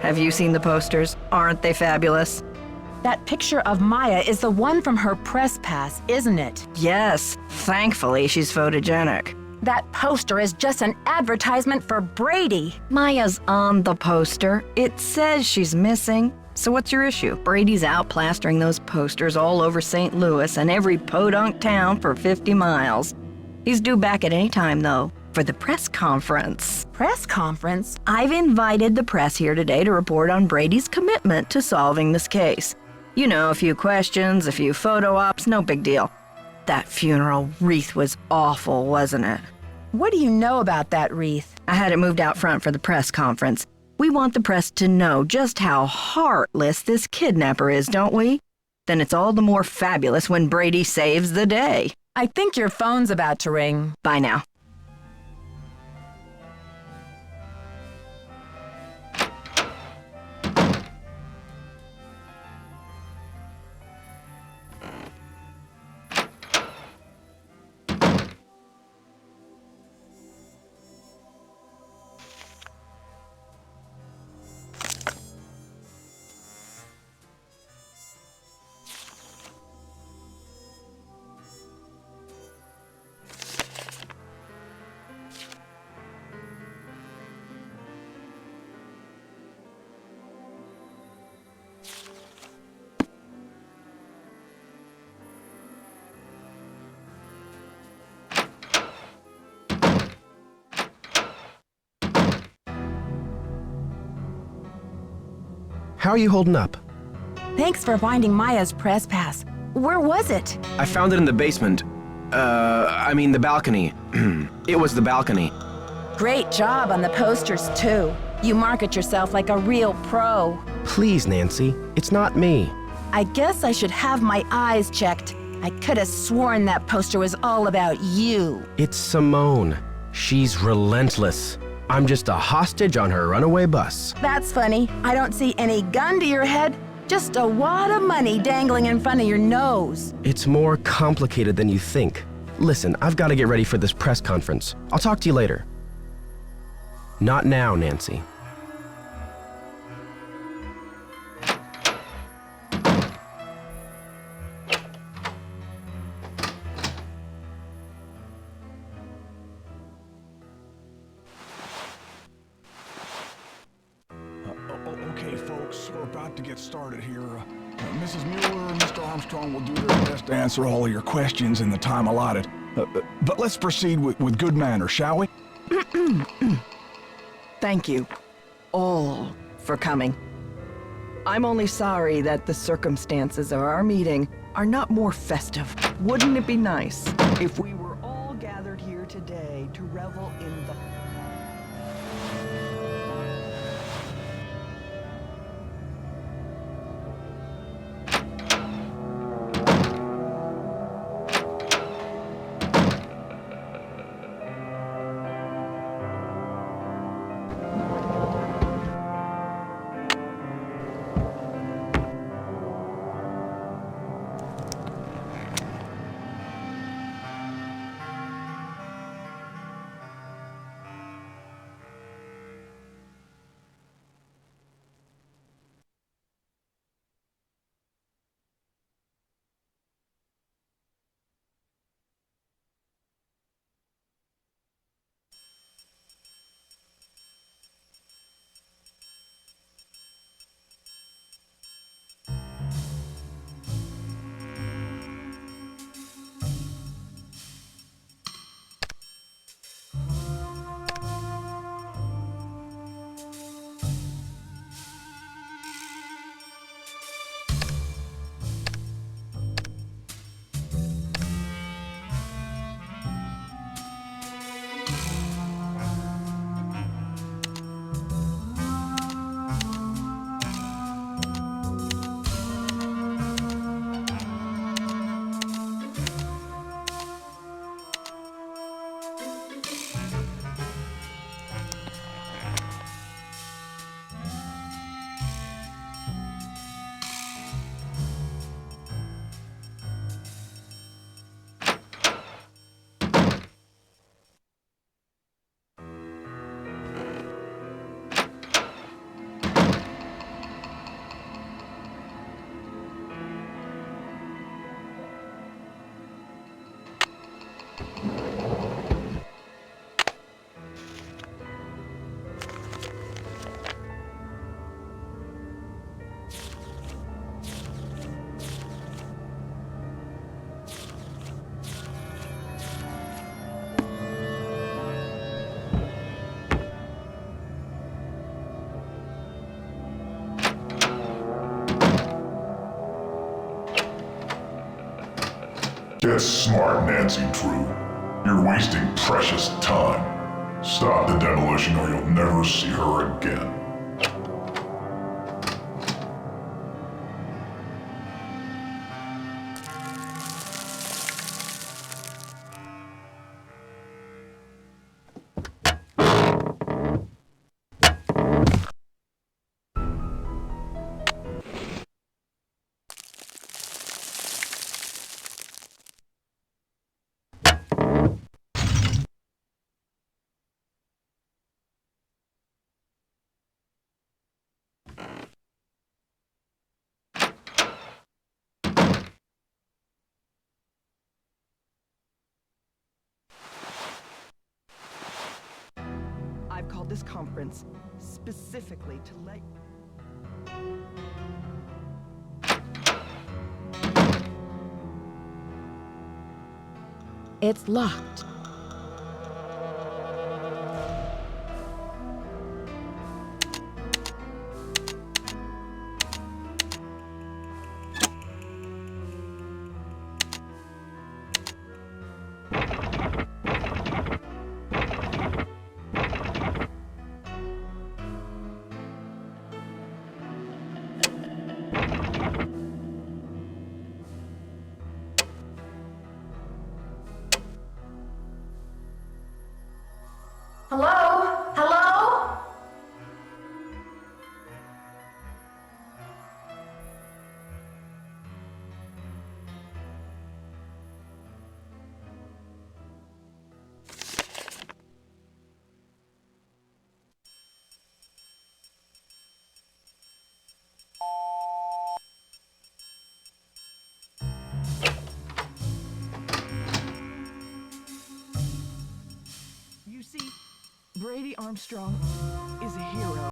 Have you seen the posters? Aren't they fabulous? That picture of Maya is the one from her press pass, isn't it? Yes, thankfully she's photogenic. That poster is just an advertisement for Brady. Maya's on the poster. It says she's missing. So what's your issue? Brady's out plastering those posters all over St. Louis and every podunk town for 50 miles. He's due back at any time, though, for the press conference. Press conference? I've invited the press here today to report on Brady's commitment to solving this case. You know, a few questions, a few photo ops, no big deal. That funeral wreath was awful, wasn't it? What do you know about that wreath? I had it moved out front for the press conference. We want the press to know just how heartless this kidnapper is, don't we? Then it's all the more fabulous when Brady saves the day. I think your phone's about to ring. Bye now. How are you holding up? Thanks for finding Maya's press pass. Where was it? I found it in the basement. I mean the balcony. It was the balcony. Great job on the posters, too. You market yourself like a real pro. Please, Nancy, it's not me. I guess I should have my eyes checked. I could have sworn that poster was all about you. It's Simone. She's relentless. I'm just a hostage on her runaway bus. That's funny. I don't see any gun to your head, just a wad of money dangling in front of your nose. It's more complicated than you think. Listen, I've got to get ready for this press conference. I'll talk to you later. Not now, Nancy. Okay, folks, we're about to get started here. Mrs. Mueller and Mr. Armstrong will do their best to answer all of your questions in the time allotted. But let's proceed with good manners, shall we? Thank you, all, for coming. I'm only sorry that the circumstances of our meeting are not more festive. Wouldn't it be nice if we were all gathered here today to revel in the... Get smart, Nancy Drew. You're wasting precious time. Stop the demolition or you'll never see her again. I've called this conference specifically to let... It's locked. Brady Armstrong is a hero.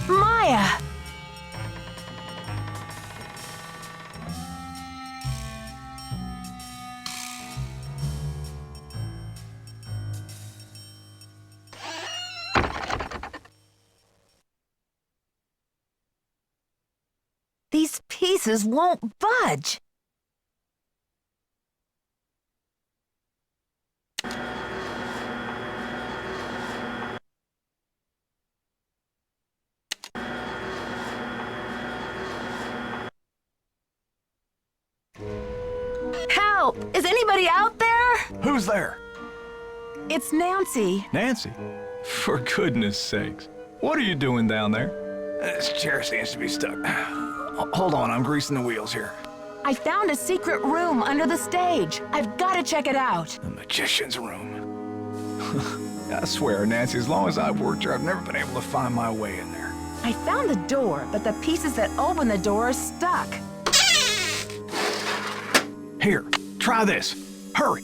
Maya! These pieces won't budge. Help! Is anybody out there? Who's there? It's Nancy. Nancy? For goodness sakes. What are you doing down there? This chair seems to be stuck. Hold on, I'm greasing the wheels here. I found a secret room under the stage. I've got to check it out. The magician's room. I swear, Nancy, as long as I've worked here, I've never been able to find my way in there. I found the door, but the pieces that open the door are stuck. Here, try this. Hurry.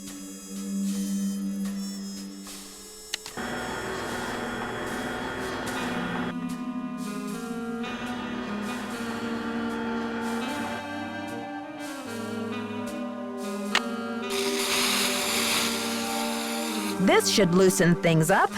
This should loosen things up.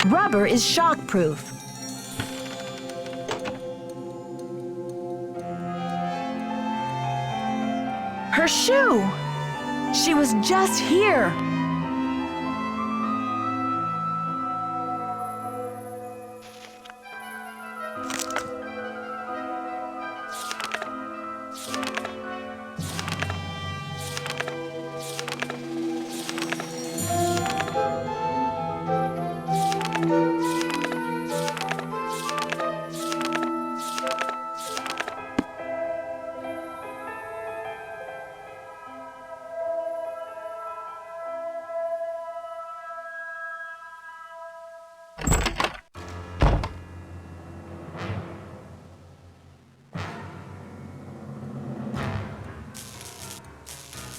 Rubber is shockproof. Her shoe! She was just here.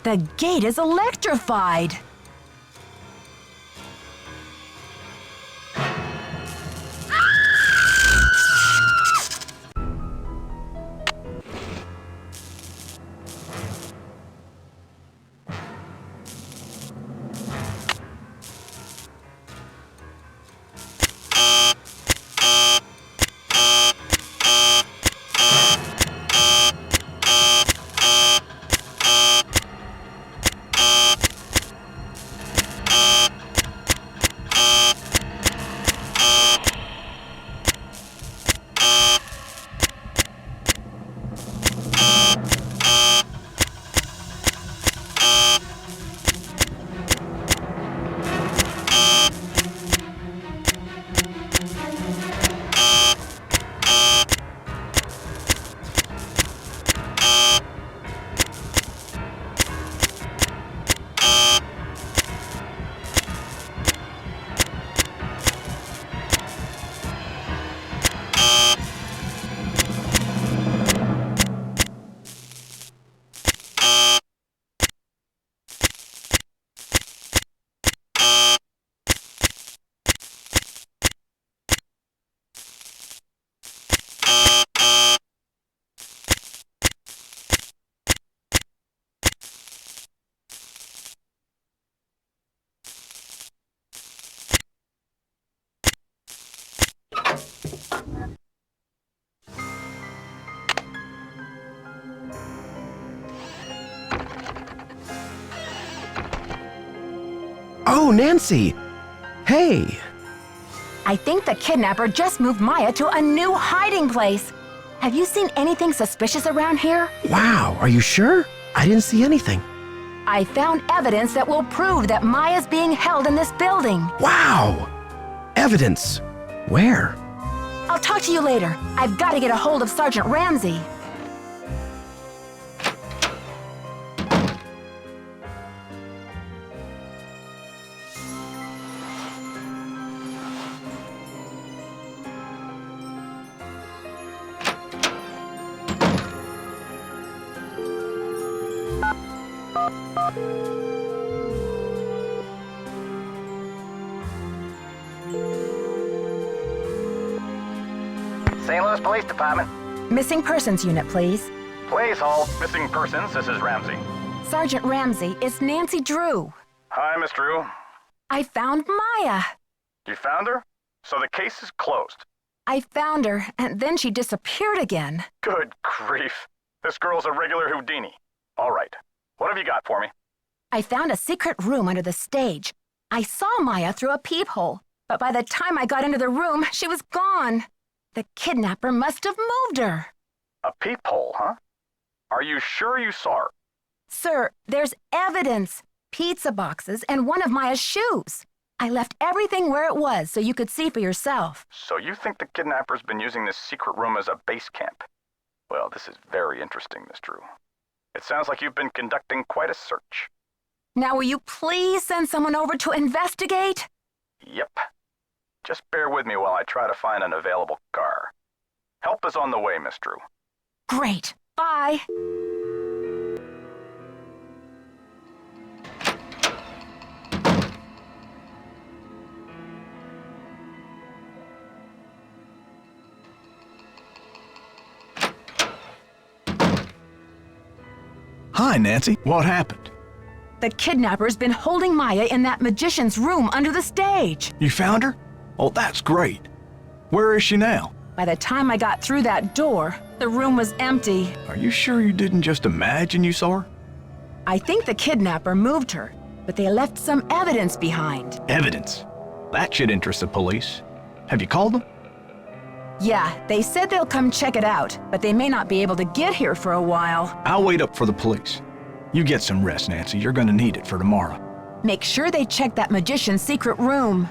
The gate is electrified. Oh, Nancy! Hey! I think the kidnapper just moved Maya to a new hiding place. Have you seen anything suspicious around here? Wow, are you sure? I didn't see anything. I found evidence that will prove that Maya's being held in this building. Wow! Evidence. Where? I'll talk to you later. I've got to get a hold of Sergeant Ramsey. St. Louis Police Department. Missing Persons Unit, please. Please hold. Missing persons, this is Ramsey. Sergeant Ramsey, it's Nancy Drew. Hi, Miss Drew. I found Maya. You found her? So the case is closed. I found her, and then she disappeared again. Good grief. This girl's a regular Houdini. All right. What have you got for me? I found a secret room under the stage. I saw Maya through a peephole, but by the time I got into the room, she was gone. The kidnapper must have moved her. A peephole, huh? Are you sure you saw her? Sir, there's evidence. Pizza boxes and one of Maya's shoes. I left everything where it was so you could see for yourself. So you think the kidnapper's been using this secret room as a base camp? Well, this is very interesting, Miss Drew. It sounds like you've been conducting quite a search. Now will you please send someone over to investigate? Yep. Just bear with me while I try to find an available car. Help is on the way, Miss Drew. Great. Bye. Hi, Nancy. What happened? The kidnapper's been holding Maya in that magician's room under the stage. You found her? Oh, that's great. Where is she now? By the time I got through that door, the room was empty. Are you sure you didn't just imagine you saw her? I think the kidnapper moved her, but they left some evidence behind. Evidence? That should interest the police. Have you called them? Yeah, they said they'll come check it out, but they may not be able to get here for a while. I'll wait up for the police. You get some rest, Nancy. You're gonna need it for tomorrow. Make sure they check that magician's secret room.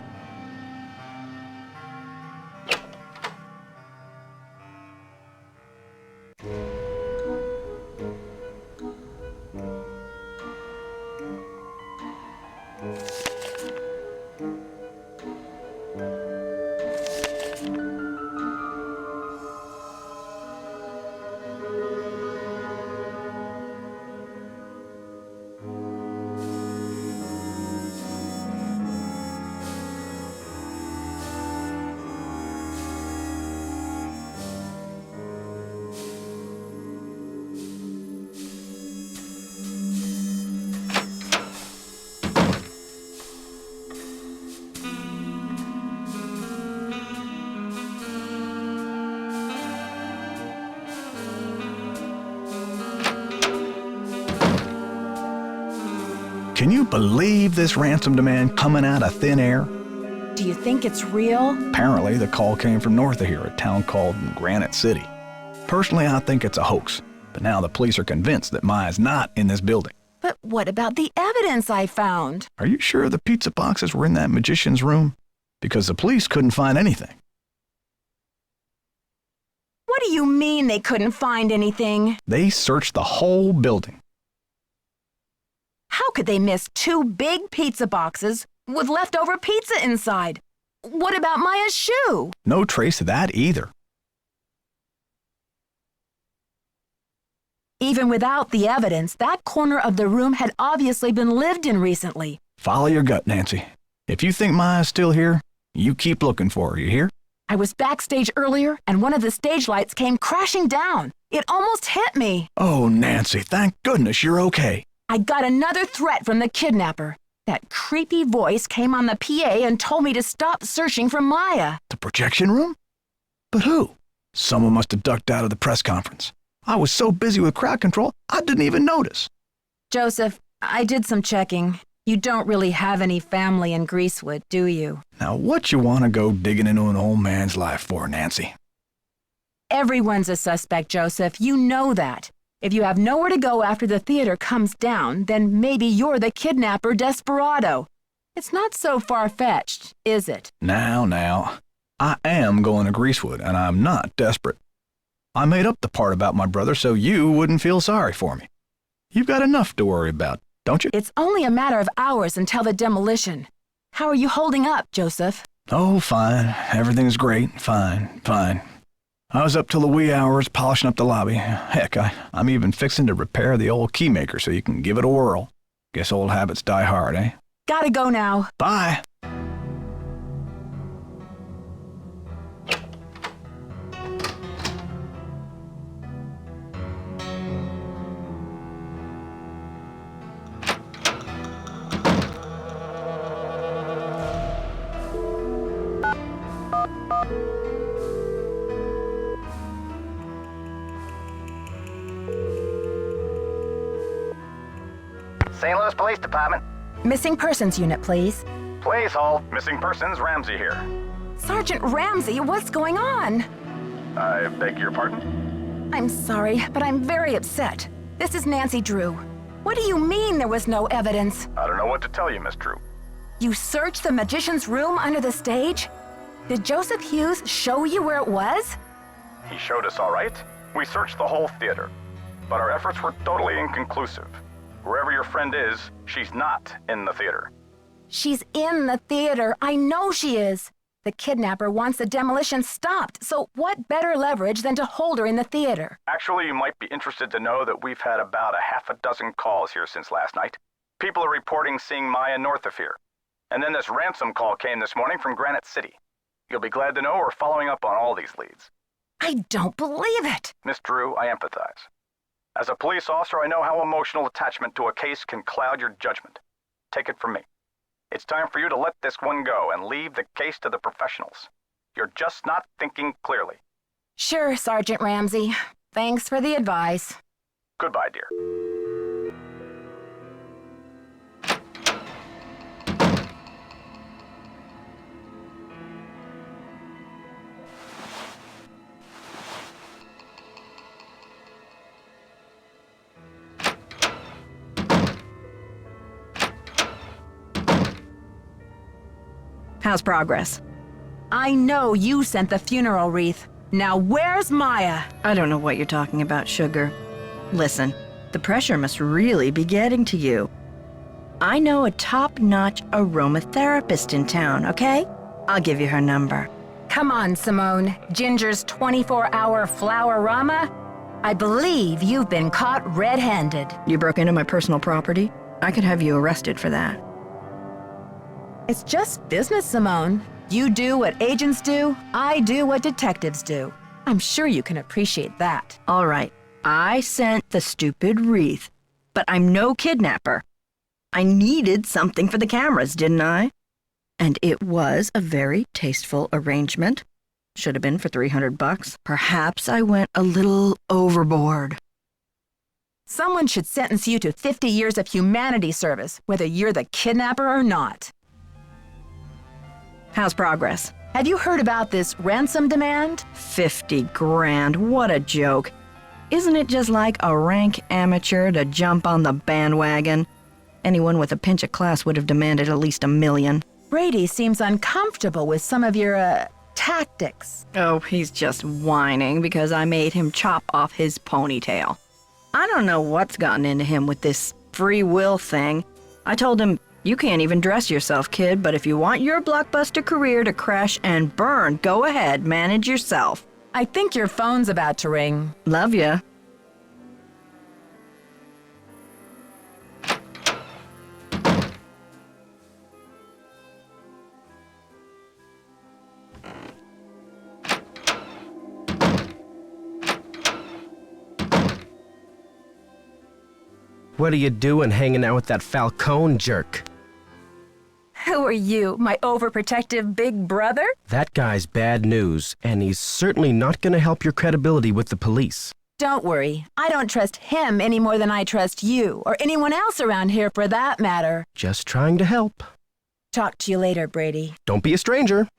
Can you believe this ransom demand coming out of thin air? Do you think it's real? Apparently, the call came from north of here, a town called Granite City. Personally, I think it's a hoax, but now the police are convinced that Maya's not in this building. But what about the evidence I found? Are you sure the pizza boxes were in that magician's room? Because the police couldn't find anything. What do you mean they couldn't find anything? They searched the whole building. How could they miss 2 big pizza boxes with leftover pizza inside? What about Maya's shoe? No trace of that either. Even without the evidence, that corner of the room had obviously been lived in recently. Follow your gut, Nancy. If you think Maya's still here, you keep looking for her, you hear? I was backstage earlier, and one of the stage lights came crashing down. It almost hit me. Oh, Nancy, thank goodness you're okay. I got another threat from the kidnapper. That creepy voice came on the PA and told me to stop searching for Maya. The projection room? But who? Someone must have ducked out of the press conference. I was so busy with crowd control, I didn't even notice. Joseph, I did some checking. You don't really have any family in Greasewood, do you? Now, what you want to go digging into an old man's life for, Nancy? Everyone's a suspect, Joseph. You know that. If you have nowhere to go after the theater comes down, then maybe you're the kidnapper desperado. It's not so far-fetched, is it? Now. I am going to Greasewood, and I'm not desperate. I made up the part about my brother so you wouldn't feel sorry for me. You've got enough to worry about, don't you? It's only a matter of hours until the demolition. How are you holding up, Joseph? Oh, fine. Everything's great. Fine. I was up till the wee hours polishing up the lobby. Heck, I'm even fixing to repair the old keymaker so you can give it a whirl. Guess old habits die hard, eh? Gotta go now. Bye. St. Louis Police Department. Missing persons unit, please. Please hold. Missing persons, Ramsey here. Sergeant Ramsey, what's going on? I beg your pardon? I'm sorry, but I'm very upset. This is Nancy Drew. What do you mean there was no evidence? I don't know what to tell you, Miss Drew. You searched the magician's room under the stage? Did Joseph Hughes show you where it was? He showed us all right. We searched the whole theater, but our efforts were totally inconclusive. Wherever your friend is, she's not in the theater. She's in the theater. I know she is. The kidnapper wants the demolition stopped, so what better leverage than to hold her in the theater? Actually, you might be interested to know that we've had about a half a dozen calls here since last night. People are reporting seeing Maya north of here. And then this ransom call came this morning from Granite City. You'll be glad to know we're following up on all these leads. I don't believe it. Miss Drew, I empathize. As a police officer, I know how emotional attachment to a case can cloud your judgment. Take it from me. It's time for you to let this one go and leave the case to the professionals. You're just not thinking clearly. Sure, Sergeant Ramsey. Thanks for the advice. Goodbye, dear. How's progress? I know you sent the funeral wreath. Now where's Maya? I don't know what you're talking about, Sugar. Listen, the pressure must really be getting to you. I know a top-notch aromatherapist in town, okay? I'll give you her number. Come on, Simone. Ginger's 24-hour flower-rama? I believe you've been caught red-handed. You broke into my personal property? I could have you arrested for that. It's just business, Simone. You do what agents do, I do what detectives do. I'm sure you can appreciate that. All right, I sent the stupid wreath, but I'm no kidnapper. I needed something for the cameras, didn't I? And it was a very tasteful arrangement. Should have been for $300. Perhaps I went a little overboard. Someone should sentence you to 50 years of humanity service, whether you're the kidnapper or not. How's progress? Have you heard about this ransom demand? 50 grand, what a joke. Isn't it just like a rank amateur to jump on the bandwagon? Anyone with a pinch of class would have demanded at least $1 million. Brady seems uncomfortable with some of your, tactics. Oh, he's just whining because I made him chop off his ponytail. I don't know what's gotten into him with this free will thing. I told him, you can't even dress yourself, kid, but if you want your blockbuster career to crash and burn, go ahead, manage yourself. I think your phone's about to ring. Love ya. What are you doing hanging out with that Falcone jerk? Who are you, my overprotective big brother? That guy's bad news, and he's certainly not going to help your credibility with the police. Don't worry. I don't trust him any more than I trust you, or anyone else around here for that matter. Just trying to help. Talk to you later, Brady. Don't be a stranger.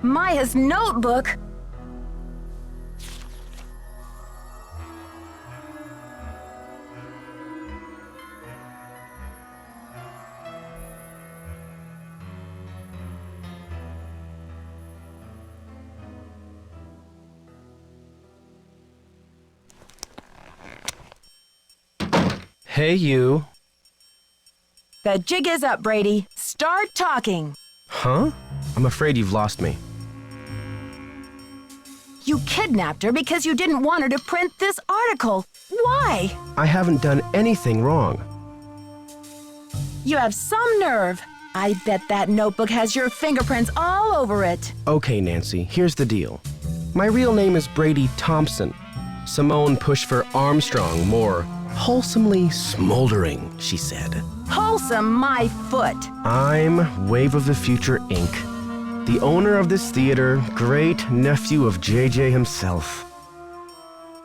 Maya's notebook? Hey, you. The jig is up, Brady. Start talking. Huh? I'm afraid you've lost me. You kidnapped her because you didn't want her to print this article. Why? I haven't done anything wrong. You have some nerve. I bet that notebook has your fingerprints all over it. Okay, Nancy, here's the deal. My real name is Brady Thompson. Simone pushed for Armstrong, more wholesomely smoldering, she said. Wholesome, my foot. I'm Wave of the Future, Inc., the owner of this theater, great nephew of JJ himself.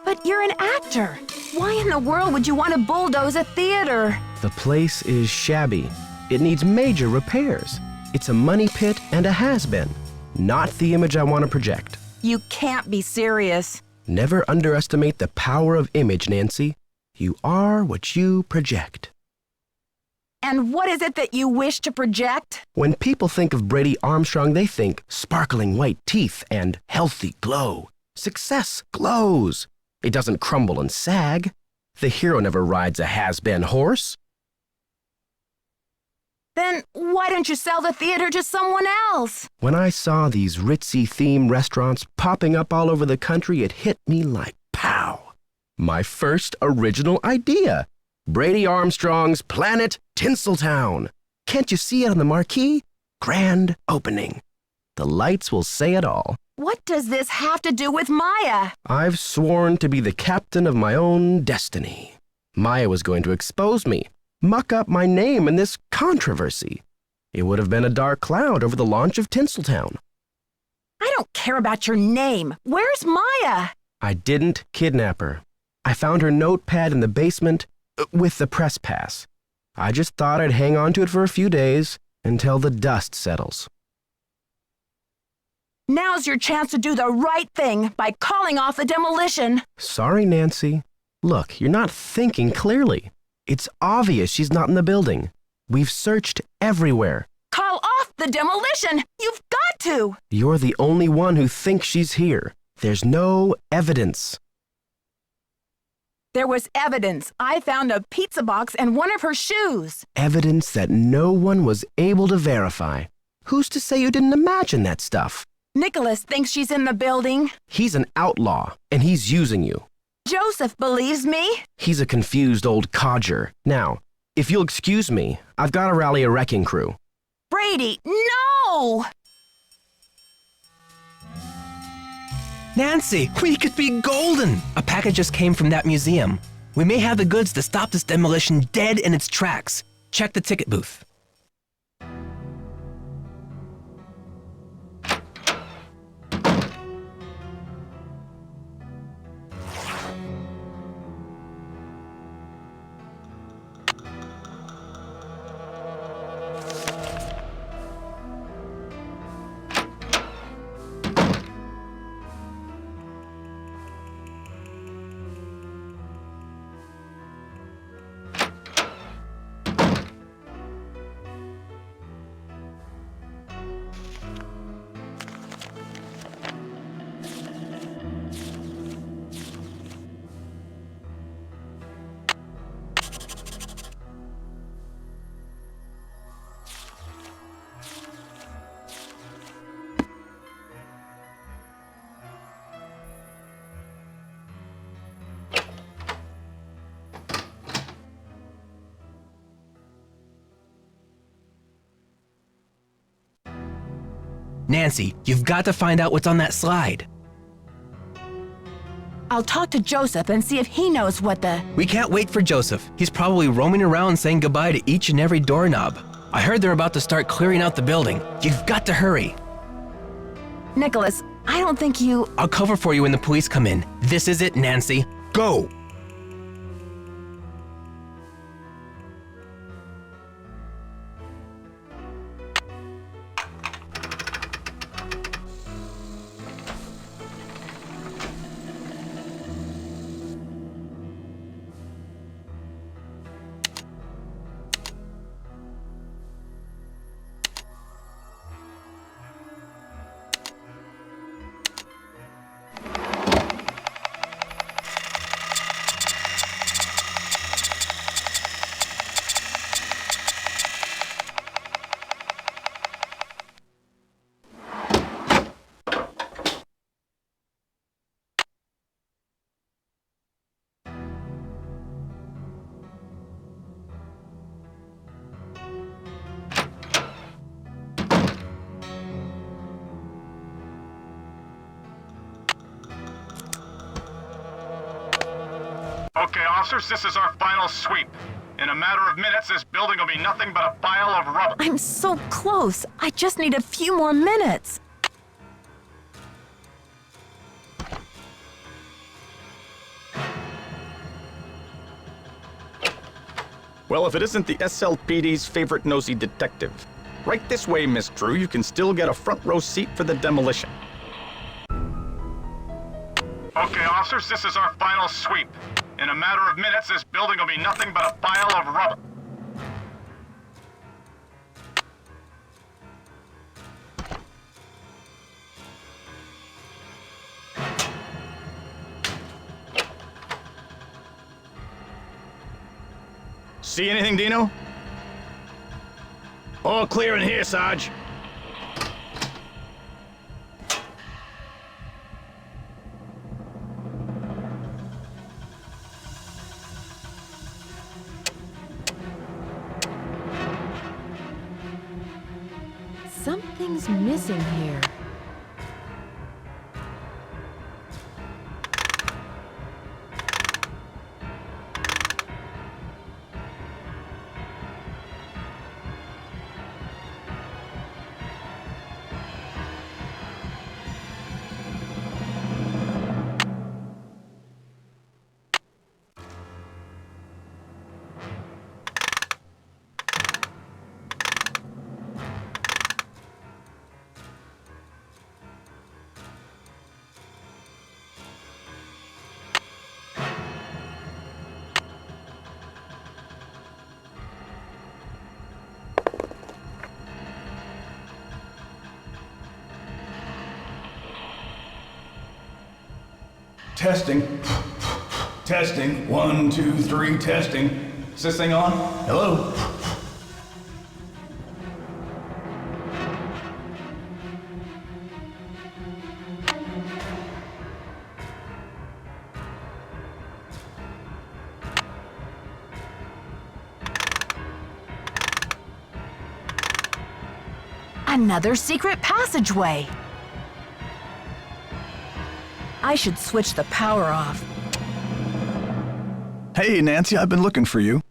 But you're an actor. Why in the world would you want to bulldoze a theater? The place is shabby. It needs major repairs. It's a money pit and a has-been. Not the image I want to project. You can't be serious. Never underestimate the power of image, Nancy. You are what you project. And what is it that you wish to project? When people think of Brady Armstrong, they think sparkling white teeth and healthy glow. Success glows. It doesn't crumble and sag. The hero never rides a has-been horse. Then why don't you sell the theater to someone else? When I saw these ritzy theme restaurants popping up all over the country, it hit me like pow. My first original idea. Brady Armstrong's Planet Tinseltown. Can't you see it on the marquee? Grand opening. The lights will say it all. What does this have to do with Maya? I've sworn to be the captain of my own destiny. Maya was going to expose me, muck up my name in this controversy. It would have been a dark cloud over the launch of Tinseltown. I don't care about your name. Where's Maya? I didn't kidnap her. I found her notepad in the basement with the press pass. I just thought I'd hang on to it for a few days until the dust settles. Now's your chance to do the right thing by calling off the demolition. Sorry, Nancy. Look, you're not thinking clearly. It's obvious she's not in the building. We've searched everywhere. Call off the demolition! You've got to! You're the only one who thinks she's here. There's no evidence. There was evidence. I found a pizza box and one of her shoes. Evidence that no one was able to verify. Who's to say you didn't imagine that stuff? Nicholas thinks she's in the building. He's an outlaw, and he's using you. Joseph believes me. He's a confused old codger. Now, if you'll excuse me, I've got to rally a wrecking crew. Brady, no! Nancy, we could be golden! A package just came from that museum. We may have the goods to stop this demolition dead in its tracks. Check the ticket booth. Nancy, you've got to find out what's on that slide. I'll talk to Joseph and see if he knows what the... We can't wait for Joseph. He's probably roaming around saying goodbye to each and every doorknob. I heard they're about to start clearing out the building. You've got to hurry. Nicholas, I don't think you... I'll cover for you when the police come in. This is it, Nancy. Go! Okay, officers, this is our final sweep. In a matter of minutes, this building will be nothing but a pile of rubble. I'm so close. I just need a few more minutes. Well, if it isn't the SLPD's favorite nosy detective. Right this way, Miss Drew. You can still get a front row seat for the demolition. Okay, officers, this is our final sweep. In a matter of minutes, this building will be nothing but a pile of rubble. See anything, Dino? All clear in here, Sarge. Something's missing here. Testing. Testing. 1, 2, 3, testing. Is this thing on? Hello? Another secret passageway. I should switch the power off. Hey, Nancy, I've been looking for you.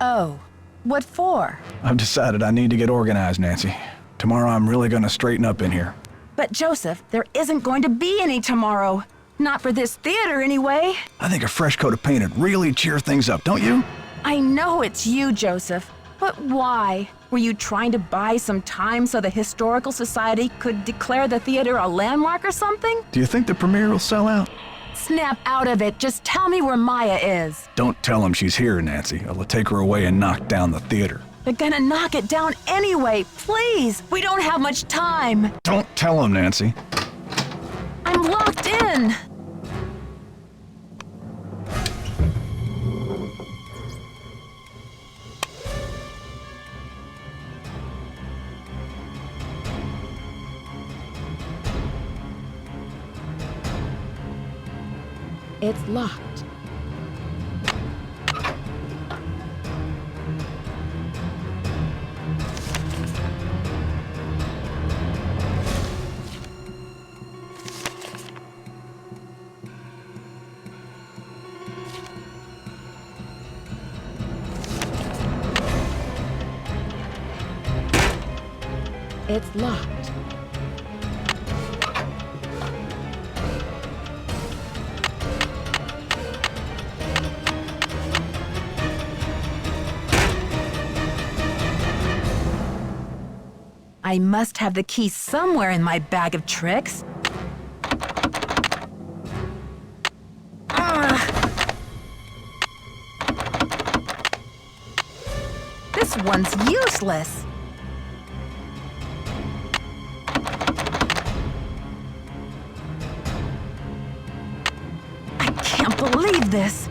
Oh, what for? I've decided I need to get organized, Nancy. Tomorrow I'm really gonna straighten up in here. But Joseph, there isn't going to be any tomorrow. Not for this theater, anyway. I think a fresh coat of paint would really cheer things up, don't you? I know it's you, Joseph. But why? Were you trying to buy some time so the Historical Society could declare the theater a landmark or something? Do you think the premiere will sell out? Snap out of it. Just tell me where Maya is. Don't tell him she's here, Nancy. I'll take her away and knock down the theater. They're gonna knock it down anyway. Please, we don't have much time. Don't tell him, Nancy. I'm locked in. It's locked. It's locked. I must have the key somewhere in my bag of tricks. This one's useless. I can't believe this.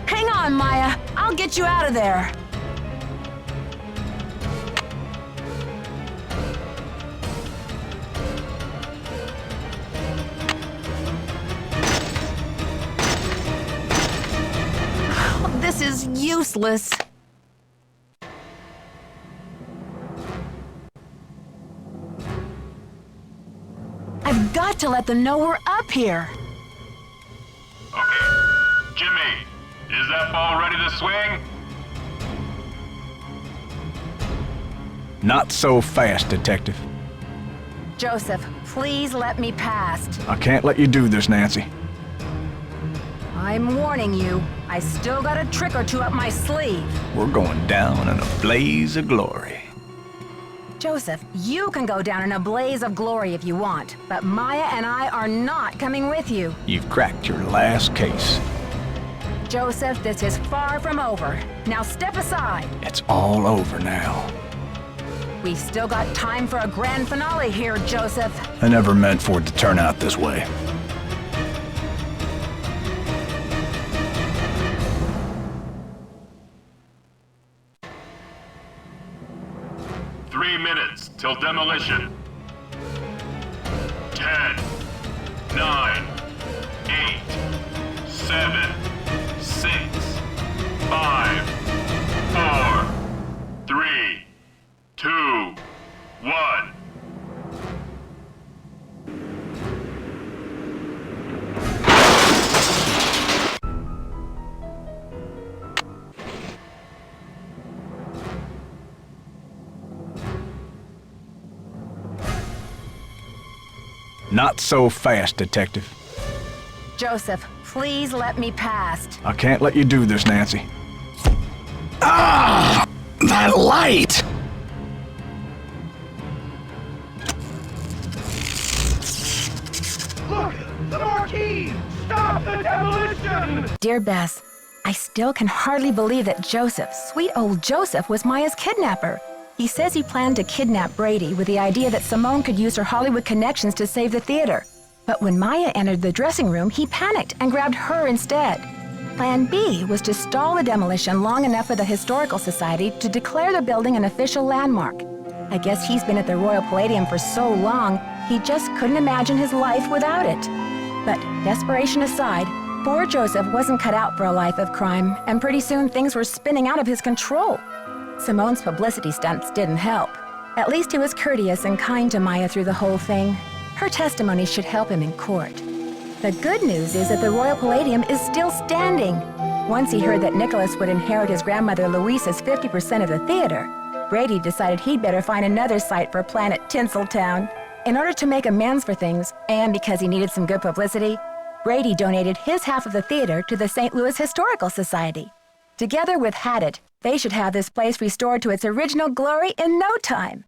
Hang on, Maya. I'll get you out of there. This is useless. I've got to let them know we're up here. Okay. Jimmy, is that ball ready to swing? Not so fast, Detective. Joseph, please let me past. I can't let you do this, Nancy. I'm warning you, I still got a trick or two up my sleeve. We're going down in a blaze of glory. Joseph, you can go down in a blaze of glory if you want, but Maya and I are not coming with you. You've cracked your last case. Joseph, this is far from over. Now step aside. It's all over now. We've still got time for a grand finale here, Joseph. I never meant for it to turn out this way. Till demolition. 10, 9, 8, 7, 6, 5, 4, 3, 2, 1. Not so fast, Detective. Joseph, please let me past. I can't let you do this, Nancy. Ah! That light! Look! The marquee! Stop the demolition! Dear Bess, I still can hardly believe that Joseph, sweet old Joseph, was Maya's kidnapper. He says he planned to kidnap Brady with the idea that Simone could use her Hollywood connections to save the theater. But when Maya entered the dressing room, he panicked and grabbed her instead. Plan B was to stall the demolition long enough for the Historical Society to declare the building an official landmark. I guess he's been at the Royal Palladium for so long, he just couldn't imagine his life without it. But desperation aside, poor Joseph wasn't cut out for a life of crime, and pretty soon things were spinning out of his control. Simone's publicity stunts didn't help. At least he was courteous and kind to Maya through the whole thing. Her testimony should help him in court. The good news is that the Royal Palladium is still standing. Once he heard that Nicholas would inherit his grandmother Louisa's 50% of the theater, Brady decided he'd better find another site for Planet Tinseltown. In order to make amends for things, and because he needed some good publicity, Brady donated his half of the theater to the St. Louis Historical Society. Together with Haddett, they should have this place restored to its original glory in no time.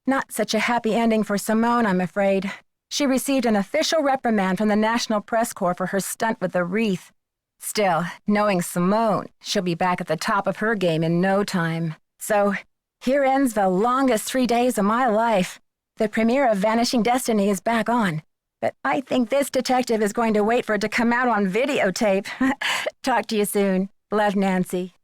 Not such a happy ending for Simone, I'm afraid. She received an official reprimand from the National Press Corps for her stunt with the wreath. Still, knowing Simone, she'll be back at the top of her game in no time. So, here ends the longest 3 days of my life. The premiere of Vanishing Destiny is back on, but I think this detective is going to wait for it to come out on videotape. Talk to you soon. Love, Nancy.